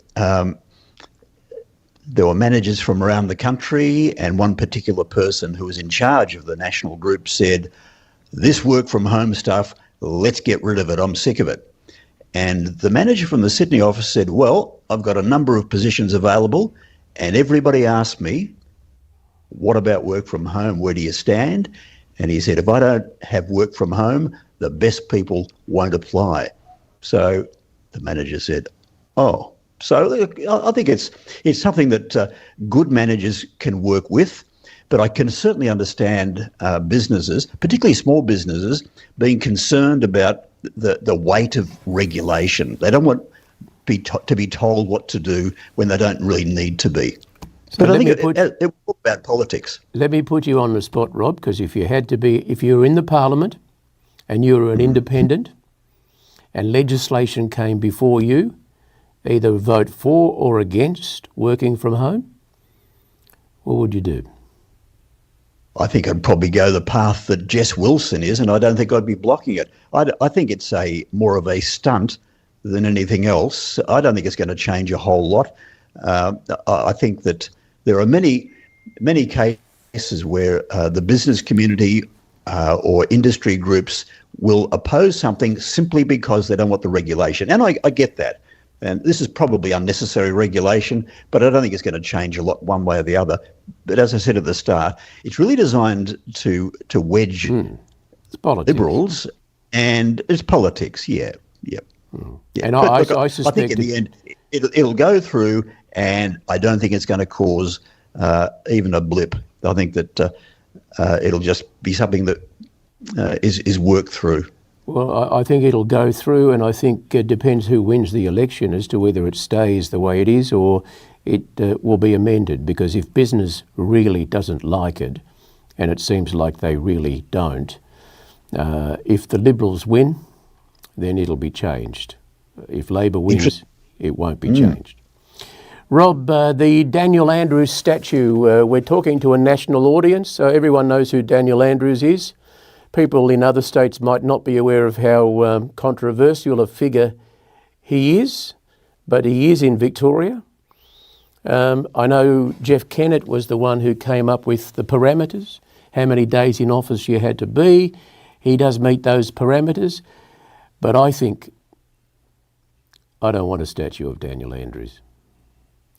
there were managers from around the country, and one particular person who was in charge of the national group said, "This work from home stuff, let's get rid of it. I'm sick of it." And the manager from the Sydney office said, "Well, I've got a number of positions available, and everybody asked me, what about work from home? Where do you stand?" And he said, "If I don't have work from home, the best people won't apply." So the manager said, "Oh." So I think it's something that good managers can work with, but I can certainly understand businesses, particularly small businesses, being concerned about the weight of regulation. They don't want to be told what to do when they don't really need to be. So but I think it's about politics. Let me put you on the spot, Rob, because if you were in the Parliament and you were an independent and legislation came before you, either vote for or against working from home, what would you do? I think I'd probably go the path that Jess Wilson is, and I don't think I'd be blocking it. I think it's more of a stunt than anything else. I don't think it's going to change a whole lot. I think that there are many cases where the business community or industry groups will oppose something simply because they don't want the regulation. And I get that. And this is probably unnecessary regulation, but I don't think it's going to change a lot one way or the other. But as I said at the start, it's really designed to wedge liberals, and it's politics. Yeah. And I suspect I think in the end it'll go through, and I don't think it's going to cause even a blip. I think that it'll just be something that is worked through. Well, I think it'll go through, and I think it depends who wins the election as to whether it stays the way it is or it will be amended, because if business really doesn't like it, and it seems like they really don't, if the Liberals win, then it'll be changed. If Labor wins, it won't be changed. Rob, the Daniel Andrews statue, we're talking to a national audience, so everyone knows who Daniel Andrews is. People in other states might not be aware of how controversial a figure he is, but he is in Victoria. I know Jeff Kennett was the one who came up with the parameters, how many days in office you had to be. He does meet those parameters, but I think I don't want a statue of Daniel Andrews.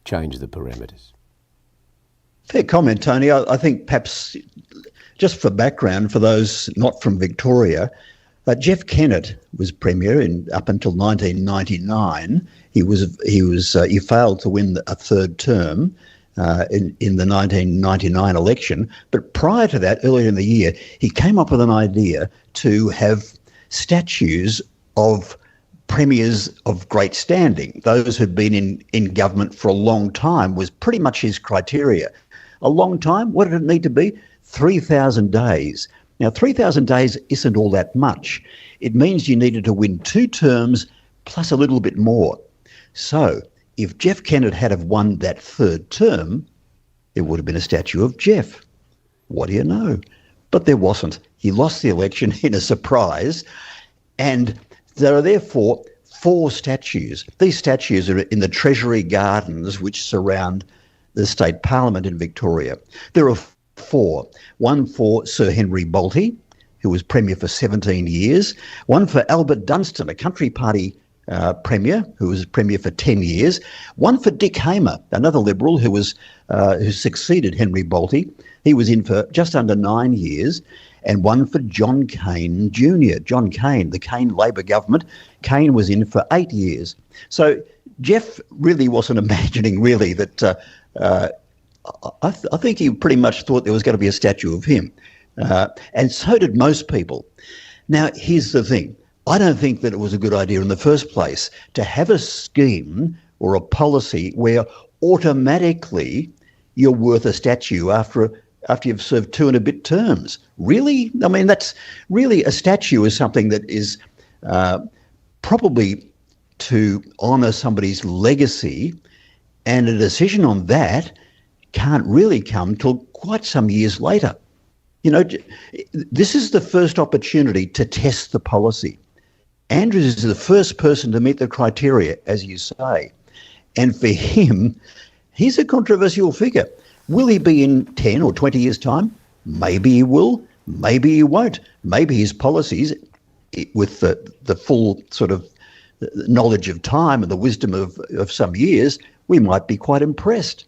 Change the parameters. Fair comment, Tony. I think perhaps, just for background, for those not from Victoria, Jeff Kennett was Premier up until 1999. He failed to win a third term in the 1999 election. But prior to that, earlier in the year, he came up with an idea to have statues of premiers of great standing. Those who'd been in government for a long time was pretty much his criteria. A long time? What did it need to be? 3,000 days. Now, 3,000 days isn't all that much. It means you needed to win 2 terms plus a little bit more. So if Jeff Kennett had have won that third term, there would have been a statue of Jeff. What do you know? But there wasn't. He lost the election in a surprise, and there are therefore 4 statues. These statues are in the Treasury Gardens, which surround the state parliament in Victoria. There are 4. One for Sir Henry Bolte, who was Premier for 17 years. One for Albert Dunstan, a country party Premier, who was Premier for 10 years. One for Dick Hamer, another Liberal who succeeded Henry Bolte. He was in for just under 9 years. And one for John Cain Jr. John Cain, the Cain Labor government. Cain was in for 8 years. So Jeff really wasn't imagining really that I think he pretty much thought there was going to be a statue of him. And so did most people. Now, here's the thing. I don't think that it was a good idea in the first place to have a scheme or a policy where automatically you're worth a statue after you've served 2 and a bit terms. Really? I mean, that's really, a statue is something that is probably to honour somebody's legacy, and a decision on that can't really come till quite some years later. You know, this is the first opportunity to test the policy. Andrews is the first person to meet the criteria, as you say. And for him, he's a controversial figure. Will he be in 10 or 20 years' time? Maybe he will, maybe he won't. Maybe his policies, with the full sort of knowledge of time and the wisdom of some years, we might be quite impressed.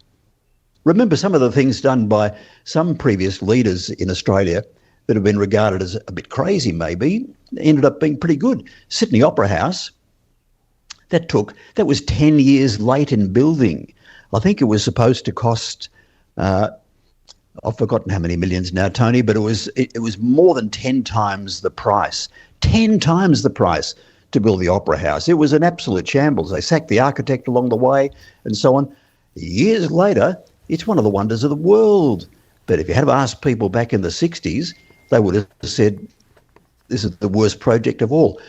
Remember some of the things done by some previous leaders in Australia that have been regarded as a bit crazy maybe, ended up being pretty good. Sydney Opera House, that was 10 years late in building. I think it was supposed to cost, I've forgotten how many millions now, Tony, but it was more than 10 times the price. 10 times the price to build the Opera House. It was an absolute shambles. They sacked the architect along the way and so on. Years later, it's one of the wonders of the world. But if you had asked people back in the 60s, they would have said, this is the worst project of all.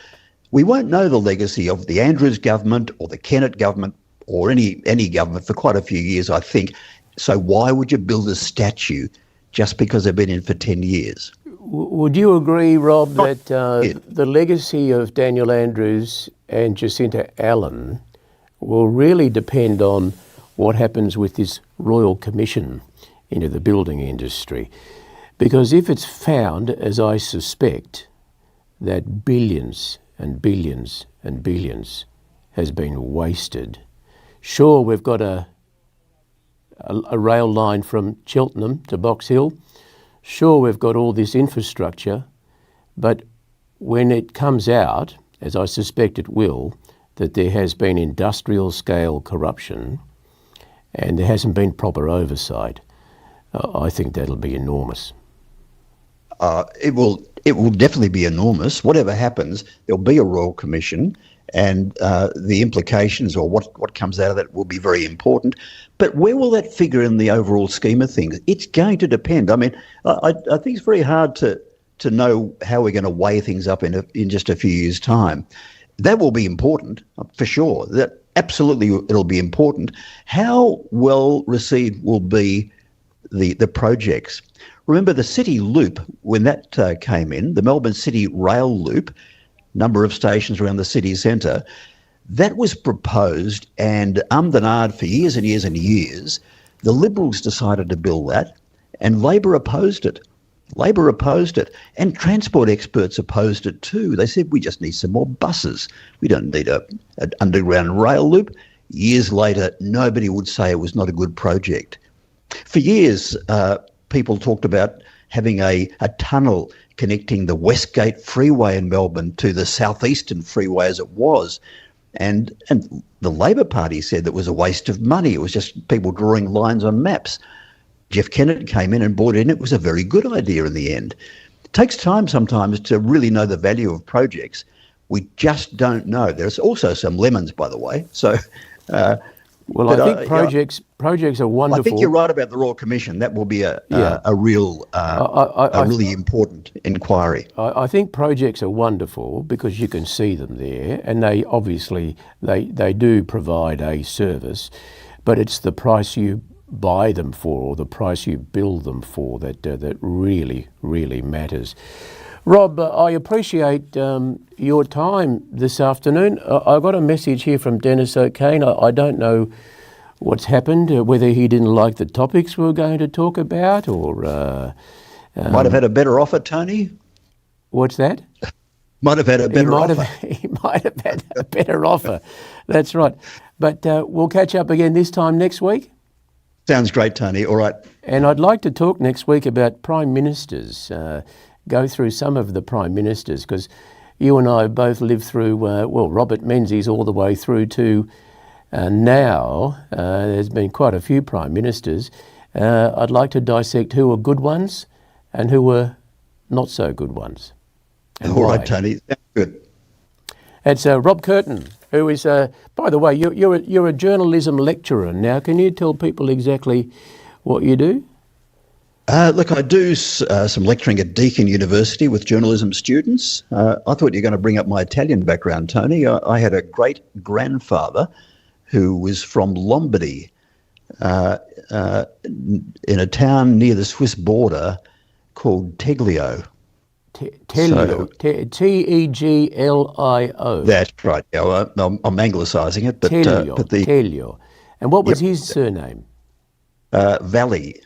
We won't know the legacy of the Andrews government or the Kennett government or any government for quite a few years, I think. So why would you build a statue just because they've been in for 10 years? Would you agree, Rob, that the legacy of Daniel Andrews and Jacinta Allen will really depend on what happens with this Royal Commission into the building industry? Because if it's found, as I suspect, that billions and billions and billions has been wasted, sure, we've got a rail line from Cheltenham to Box Hill. Sure, we've got all this infrastructure, but when it comes out, as I suspect it will, that there has been industrial scale corruption and there hasn't been proper oversight, I think that'll be enormous. It will definitely be enormous. Whatever happens, there'll be a Royal Commission, and the implications or what comes out of that will be very important. But where will that figure in the overall scheme of things? It's going to depend. I mean, I think it's very hard to know how we're going to weigh things up in just a few years' time. That will be important, for sure. That absolutely it'll be important. How well received will be the projects? Remember the City Loop, when that came in, the Melbourne City Rail Loop, number of stations around the city centre, that was proposed and and ahed for years and years and years. The Liberals decided to build that and Labor opposed it. Labor opposed it, and transport experts opposed it too. They said, we just need some more buses. We don't need an underground rail loop. Years later, nobody would say it was not a good project. For years, people talked about having a tunnel connecting the Westgate Freeway in Melbourne to the Southeastern Freeway as it was. And the Labor Party said that was a waste of money. It was just people drawing lines on maps. Jeff Kennett came in and brought it in. It was a very good idea in the end. It takes time sometimes to really know the value of projects. We just don't know. There's also some lemons, by the way. So, well, I think projects are wonderful. I think you're right about the Royal Commission. That will be a really important inquiry. I think projects are wonderful because you can see them there, and they obviously they do provide a service, but it's the price you buy them for or the price you build them for that really, really matters. Rob, I appreciate your time this afternoon. I got a message here from Dennis O'Kane. I don't know what's happened, whether he didn't like the topics we were going to talk about, or Might have had a better offer, Tony. what's that? Might have had a better offer. He might have had a better offer. That's right. But we'll catch up again this time next week. Sounds great, Tony. All right. And I'd like to talk next week about prime ministers, go through some of the prime ministers, because you and I both lived through, Robert Menzies all the way through to now. There's been quite a few prime ministers. I'd like to dissect who were good ones and who were not so good ones. All right, Tony. Sounds good. It's Rob Curtin, who is, by the way, you're a journalism lecturer now. Can you tell people exactly what you do? Look, I do some lecturing at Deakin University with journalism students. I thought you were going to bring up my Italian background, Tony. I had a great-grandfather who was from Lombardy, in a town near the Swiss border called Teglio. Teglio, Teglio. That's right. Yeah, I'm anglicising it, but Teglio. And what was his surname? Valli.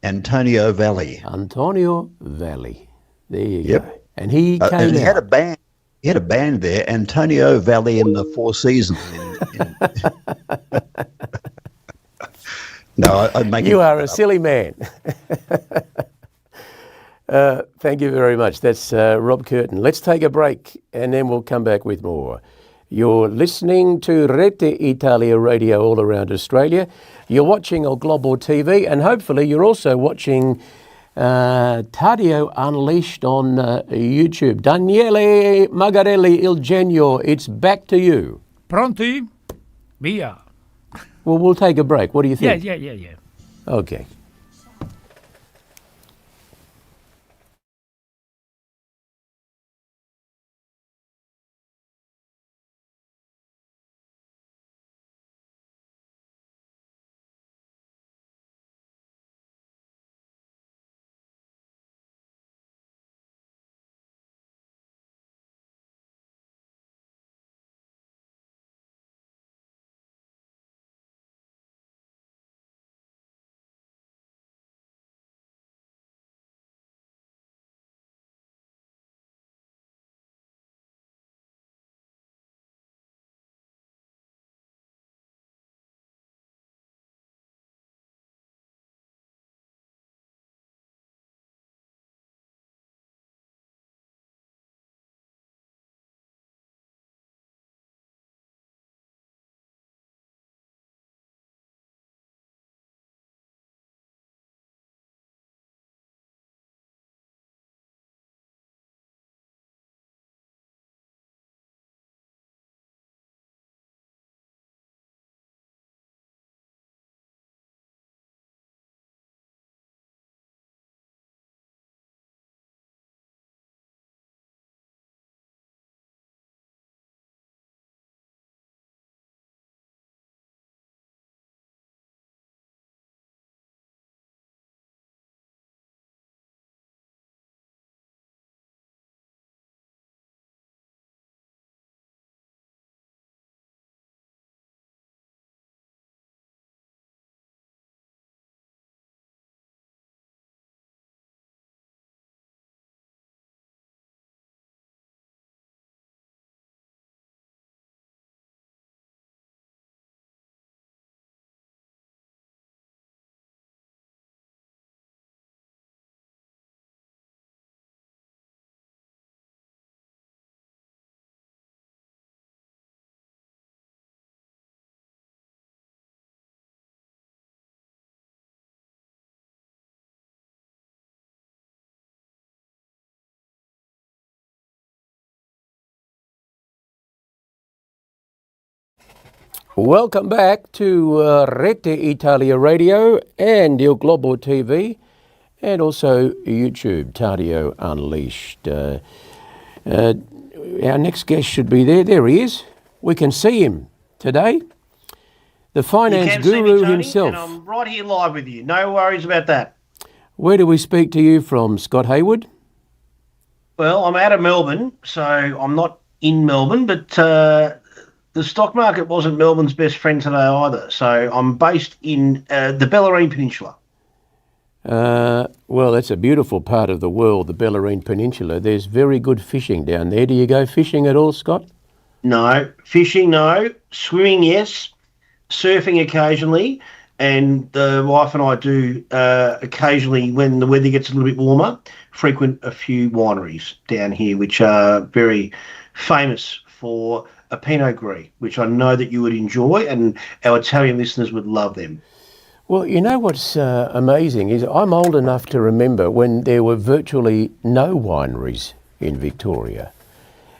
Antonio Valli. Antonio Valli. There you go. And he came and he out. had a band. He had a band there, Antonio Valli and the Four Seasons. No, I'd make You are a silly man. Thank you very much. That's Rob Curtin. Let's take a break and then we'll come back with more. You're listening to Rete Italia radio all around Australia. You're watching on Globo TV, and hopefully you're also watching Tardio Unleashed on YouTube. Daniele Magarelli Il Genio, it's back to you. Pronti? Via. Well, we'll take a break. What do you think? Yeah. Okay. Welcome back to Rete Italia Radio and Il Globo TV, and also YouTube, Tardio Unleashed. Our next guest should be there. There he is. We can see him today. The finance guru Tony, himself. And I'm right here live with you. No worries about that. Where do we speak to you from, Scott Hayward? Well, I'm out of Melbourne, so I'm not in Melbourne, but the stock market wasn't Melbourne's best friend today either. So I'm based in the Bellarine Peninsula. Well, that's a beautiful part of the world, the Bellarine Peninsula. There's very good fishing down there. Do you go fishing at all, Scott? No. Fishing, no. Swimming, yes. Surfing occasionally. And the wife and I do occasionally, when the weather gets a little bit warmer, frequent a few wineries down here, which are very famous for a Pinot Gris, which I know that you would enjoy, and our Italian listeners would love them. Well, you know what's amazing is I'm old enough to remember when there were virtually no wineries in Victoria.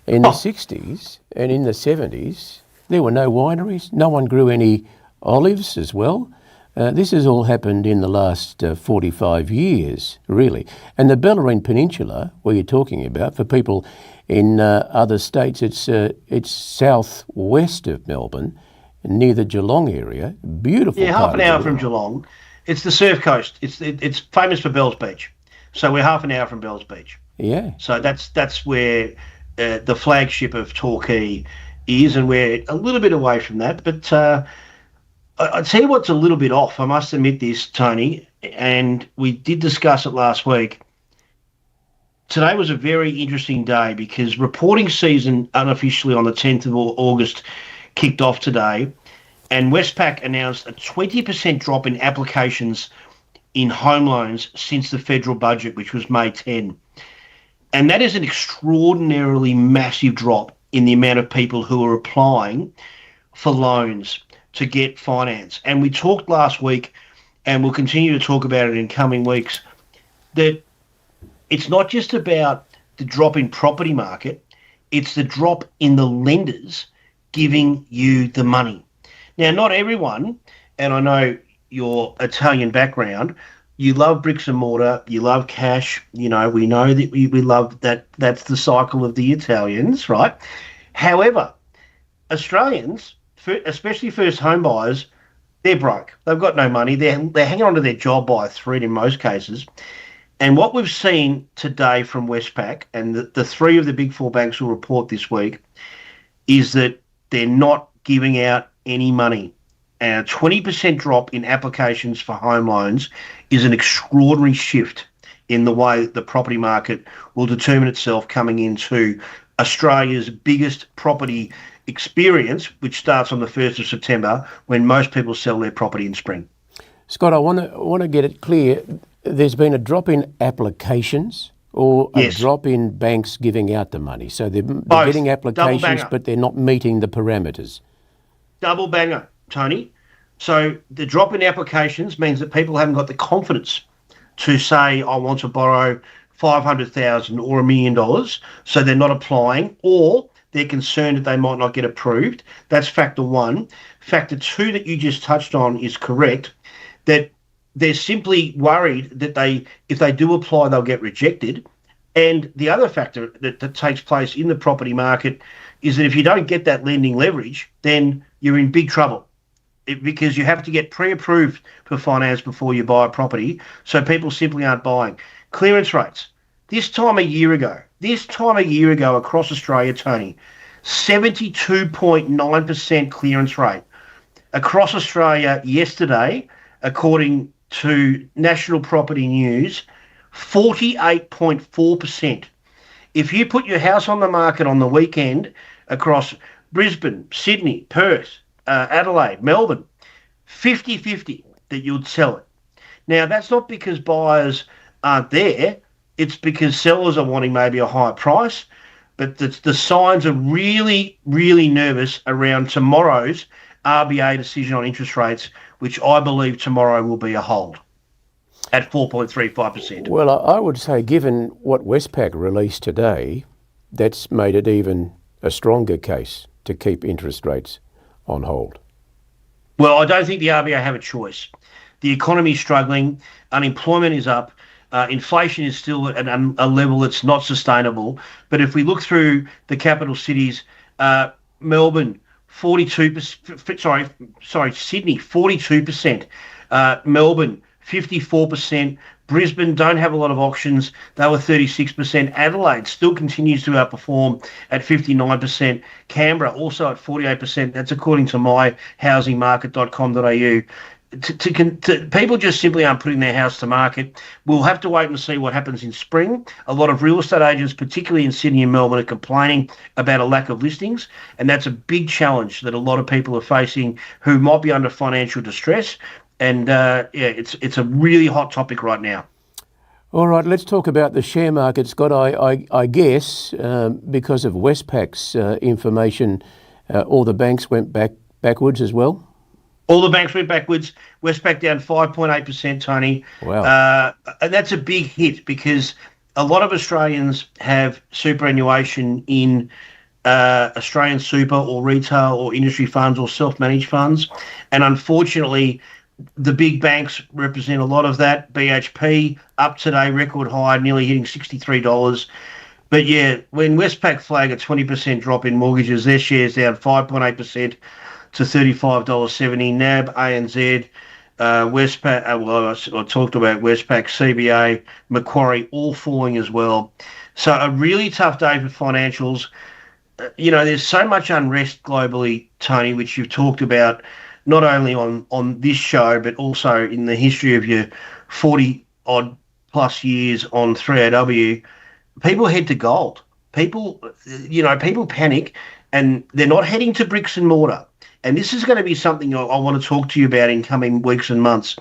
In the 60s and in the 70s, there were no wineries. No one grew any olives as well. This has all happened in the last 45 years, really. And the Bellarine Peninsula, where you're talking about, for people in other states, it's southwest of Melbourne, near the Geelong area. Beautiful. Yeah, half an hour from Geelong. It's the surf coast. It's famous for Bells Beach. So we're half an hour from Bells Beach. Yeah. So that's where the flagship of Torquay is, and we're a little bit away from that. But I tell you what's a little bit off. I must admit this, Tony, and we did discuss it last week. Today was a very interesting day because reporting season unofficially on the 10th of August kicked off today, and Westpac announced a 20% drop in applications in home loans since the federal budget, which was May 10. And that is an extraordinarily massive drop in the amount of people who are applying for loans to get finance. And we talked last week, and we'll continue to talk about it in coming weeks, that it's not just about the drop in property market, it's the drop in the lenders giving you the money. Now, not everyone, and I know your Italian background, you love bricks and mortar, you love cash, we know that we love that. That's the cycle of the Italians, right? However, Australians, especially first home buyers, they're broke. They've got no money. They're hanging on to their job by a thread in most cases. And what we've seen today from Westpac, and the three of the big four banks will report this week, is that they're not giving out any money. And a 20% drop in applications for home loans is an extraordinary shift in the way that the property market will determine itself coming into Australia's biggest property experience, which starts on the 1st of September when most people sell their property in spring. Scott, I want to get it clear. There's been a drop in applications or a drop in banks giving out the money. So they're getting applications, but they're not meeting the parameters. Double banger, Tony. So the drop in applications means that people haven't got the confidence to say, I want to borrow $500,000 or $1 million. So they're not applying, or they're concerned that they might not get approved. That's factor one. Factor two that you just touched on is correct, that they're simply worried that if they do apply, they'll get rejected. And the other factor that takes place in the property market is that if you don't get that lending leverage, then you're in big trouble because you have to get pre-approved for finance before you buy a property. So people simply aren't buying. Clearance rates. This time a year ago across Australia, Tony, 72.9% clearance rate. Across Australia yesterday, according to National Property News, 48.4%. If you put your house on the market on the weekend across Brisbane, Sydney, Perth, Adelaide, Melbourne, 50-50 that you'd sell it. Now, that's not because buyers aren't there. It's because sellers are wanting maybe a higher price, but the signs are really, really nervous around tomorrow's RBA decision on interest rates, which I believe tomorrow will be a hold at 4.35%. Well, I would say, given what Westpac released today, that's made it even a stronger case to keep interest rates on hold. Well, I don't think the RBA have a choice. The economy is struggling, unemployment is up, inflation is still at a level that's not sustainable. But if we look through the capital cities, Melbourne, 42%, Sydney, 42%, Melbourne, 54%. Brisbane don't have a lot of auctions. They were 36%. Adelaide still continues to outperform at 59%. Canberra also at 48%. That's according to myhousingmarket.com.au. People just simply aren't putting their house to market. We'll have to wait and see what happens in spring. A lot of real estate agents, particularly in Sydney and Melbourne, are complaining about a lack of listings, and that's a big challenge that a lot of people are facing who might be under financial distress. And it's a really hot topic right now. All right, let's talk about the share market, Scott. I guess because of Westpac's information, all the banks went backwards as well. All the banks went backwards. Westpac down 5.8%, Tony. Wow. And that's a big hit because a lot of Australians have superannuation in Australian super or retail or industry funds or self-managed funds. And unfortunately, the big banks represent a lot of that. BHP up today, record high, nearly hitting $63. But yeah, when Westpac flag a 20% drop in mortgages, their shares down 5.8%. to $35.70. NAB, ANZ, Westpac, I talked about Westpac, CBA, Macquarie, all falling as well. So a really tough day for financials. There's so much unrest globally, Tony, which you've talked about not only on this show, but also in the history of your 40-odd plus years on 3AW. People head to gold. People panic, and they're not heading to bricks and mortar. And this is going to be something I want to talk to you about in coming weeks and months,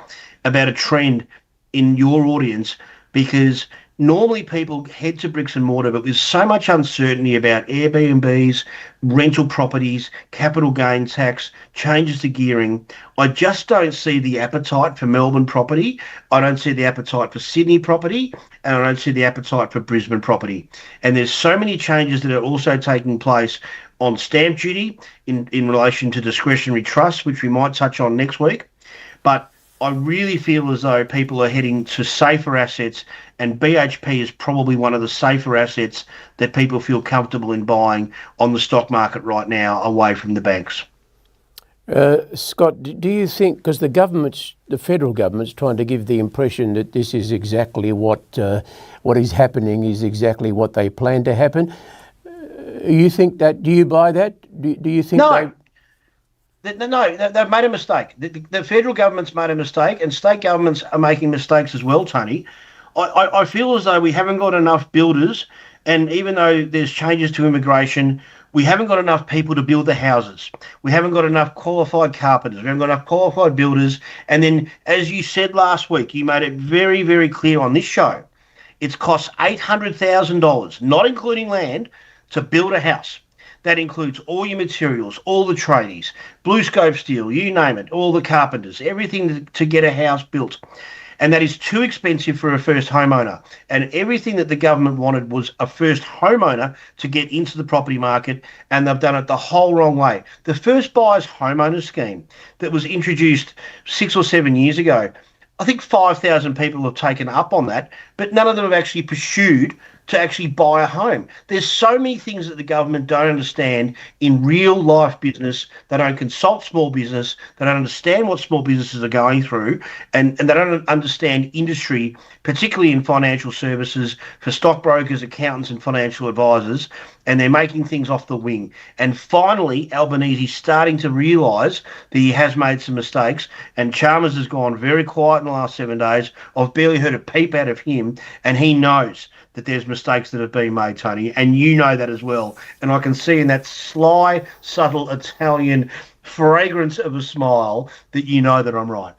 about a trend in your audience, because normally people head to bricks and mortar, but with so much uncertainty about Airbnbs, rental properties, capital gain tax, changes to gearing, I just don't see the appetite for Melbourne property. I don't see the appetite for Sydney property, and I don't see the appetite for Brisbane property. And there's so many changes that are also taking place on stamp duty in relation to discretionary trusts, which we might touch on next week. But I really feel as though people are heading to safer assets, and BHP is probably one of the safer assets that people feel comfortable in buying on the stock market right now, away from the banks. Scott, do you think, because the federal government's trying to give the impression that this is exactly what is happening is exactly what they plan to happen? You think that? Do you buy that? Do you think? No. No, they've made a mistake. The federal government's made a mistake, and state governments are making mistakes as well, Tony. I feel as though we haven't got enough builders, and even though there's changes to immigration, we haven't got enough people to build the houses. We haven't got enough qualified carpenters. We haven't got enough qualified builders. And then, as you said last week, you made it very, very clear on this show, it's cost $800,000, not including land, to build a house. That includes all your materials, all the tradies, blue scope steel, you name it, all the carpenters, everything to get a house built. And that is too expensive for a first homeowner. And everything that the government wanted was a first homeowner to get into the property market, and they've done it the whole wrong way. The first buyer's homeowner scheme that was introduced 6 or 7 years ago, I think 5,000 people have taken up on that, but none of them have actually pursued to actually buy a home. There's so many things that the government don't understand in real life business. They don't consult small business. They don't understand what small businesses are going through, and they don't understand industry, particularly in financial services for stockbrokers, accountants and financial advisors, and they're making things off the wing. And finally, Albanese's starting to realise that he has made some mistakes, and Chalmers has gone very quiet in the last 7 days. I've barely heard a peep out of him, and he knows that there's mistakes that have been made, Tony, and you know that as well. And I can see in that sly, subtle Italian fragrance of a smile that you know that I'm right.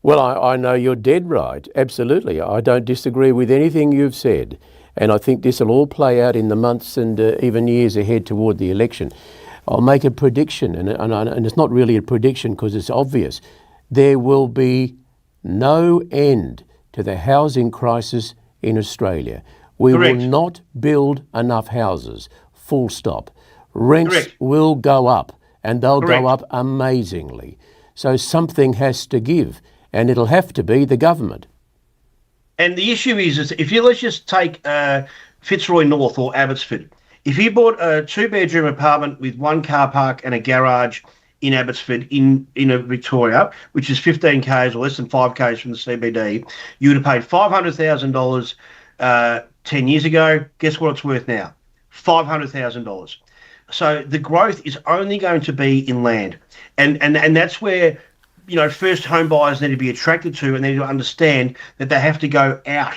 Well, I know you're dead right. Absolutely. I don't disagree with anything you've said. And I think this will all play out in the months and even years ahead toward the election. I'll make a prediction, and it's not really a prediction because it's obvious. There will be no end to the housing crisis in Australia. We Correct. will not build enough houses, full stop. Rents Correct. will go up, and they'll Correct. go up amazingly. So something has to give, and it'll have to be the government. And the issue is let's just take Fitzroy North or Abbotsford. If you bought a 2-bedroom apartment with 1 car park and a garage in Abbotsford in Victoria, which is 15 k's or less than 5 k's from the CBD, you would have paid $500,000 10 years ago. Guess what it's worth now? $500,000. So the growth is only going to be in land, and that's where first home buyers need to be attracted to, and they need to understand that they have to go out.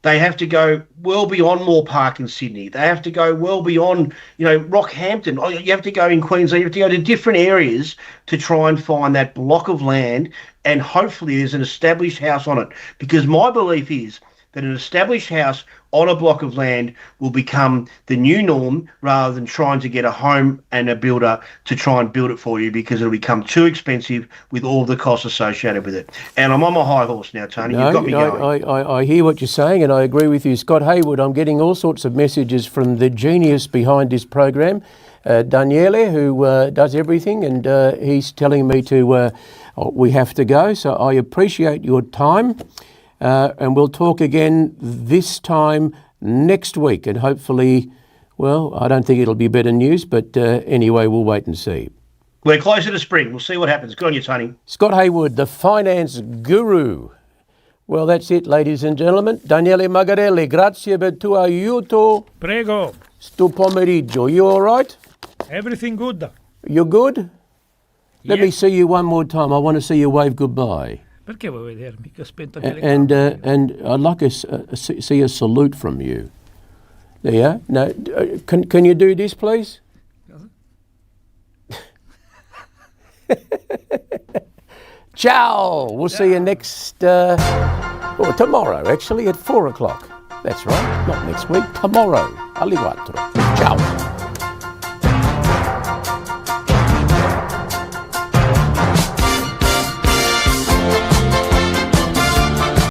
They have to go well beyond Moore Park in Sydney. They have to go well beyond, Rockhampton. You have to go in Queensland. You have to go to different areas to try and find that block of land, and hopefully there's an established house on it. Because my belief is that an established house on a block of land will become the new norm, rather than trying to get a home and a builder to try and build it for you, because it'll become too expensive with all the costs associated with it. And I'm on my high horse now, Tony. You've got me going. I hear what you're saying, and I agree with you. Scott Hayward, I'm getting all sorts of messages from the genius behind this program, Daniele, who does everything, and he's telling me we have to go. So I appreciate your time. And we'll talk again this time next week, and hopefully, well, I don't think it'll be better news, but anyway, we'll wait and see. We're closer to spring. We'll see what happens. Good on you, Tony. Scott Hayward, the finance guru. Well, that's it, ladies and gentlemen. Daniele Magarelli, grazie per tuo aiuto. Prego. Sto pomeriggio. You all right? Everything good. You're good? Let me see you one more time. I want to see you wave goodbye. Perché vuoi vedermi che ho spento And I'd like to see a salute from you. There you are. No, can you do this, please? Ciao. We'll see you next, tomorrow, actually, at 4 o'clock. That's right. Not next week. Tomorrow. Arrivato. Ciao.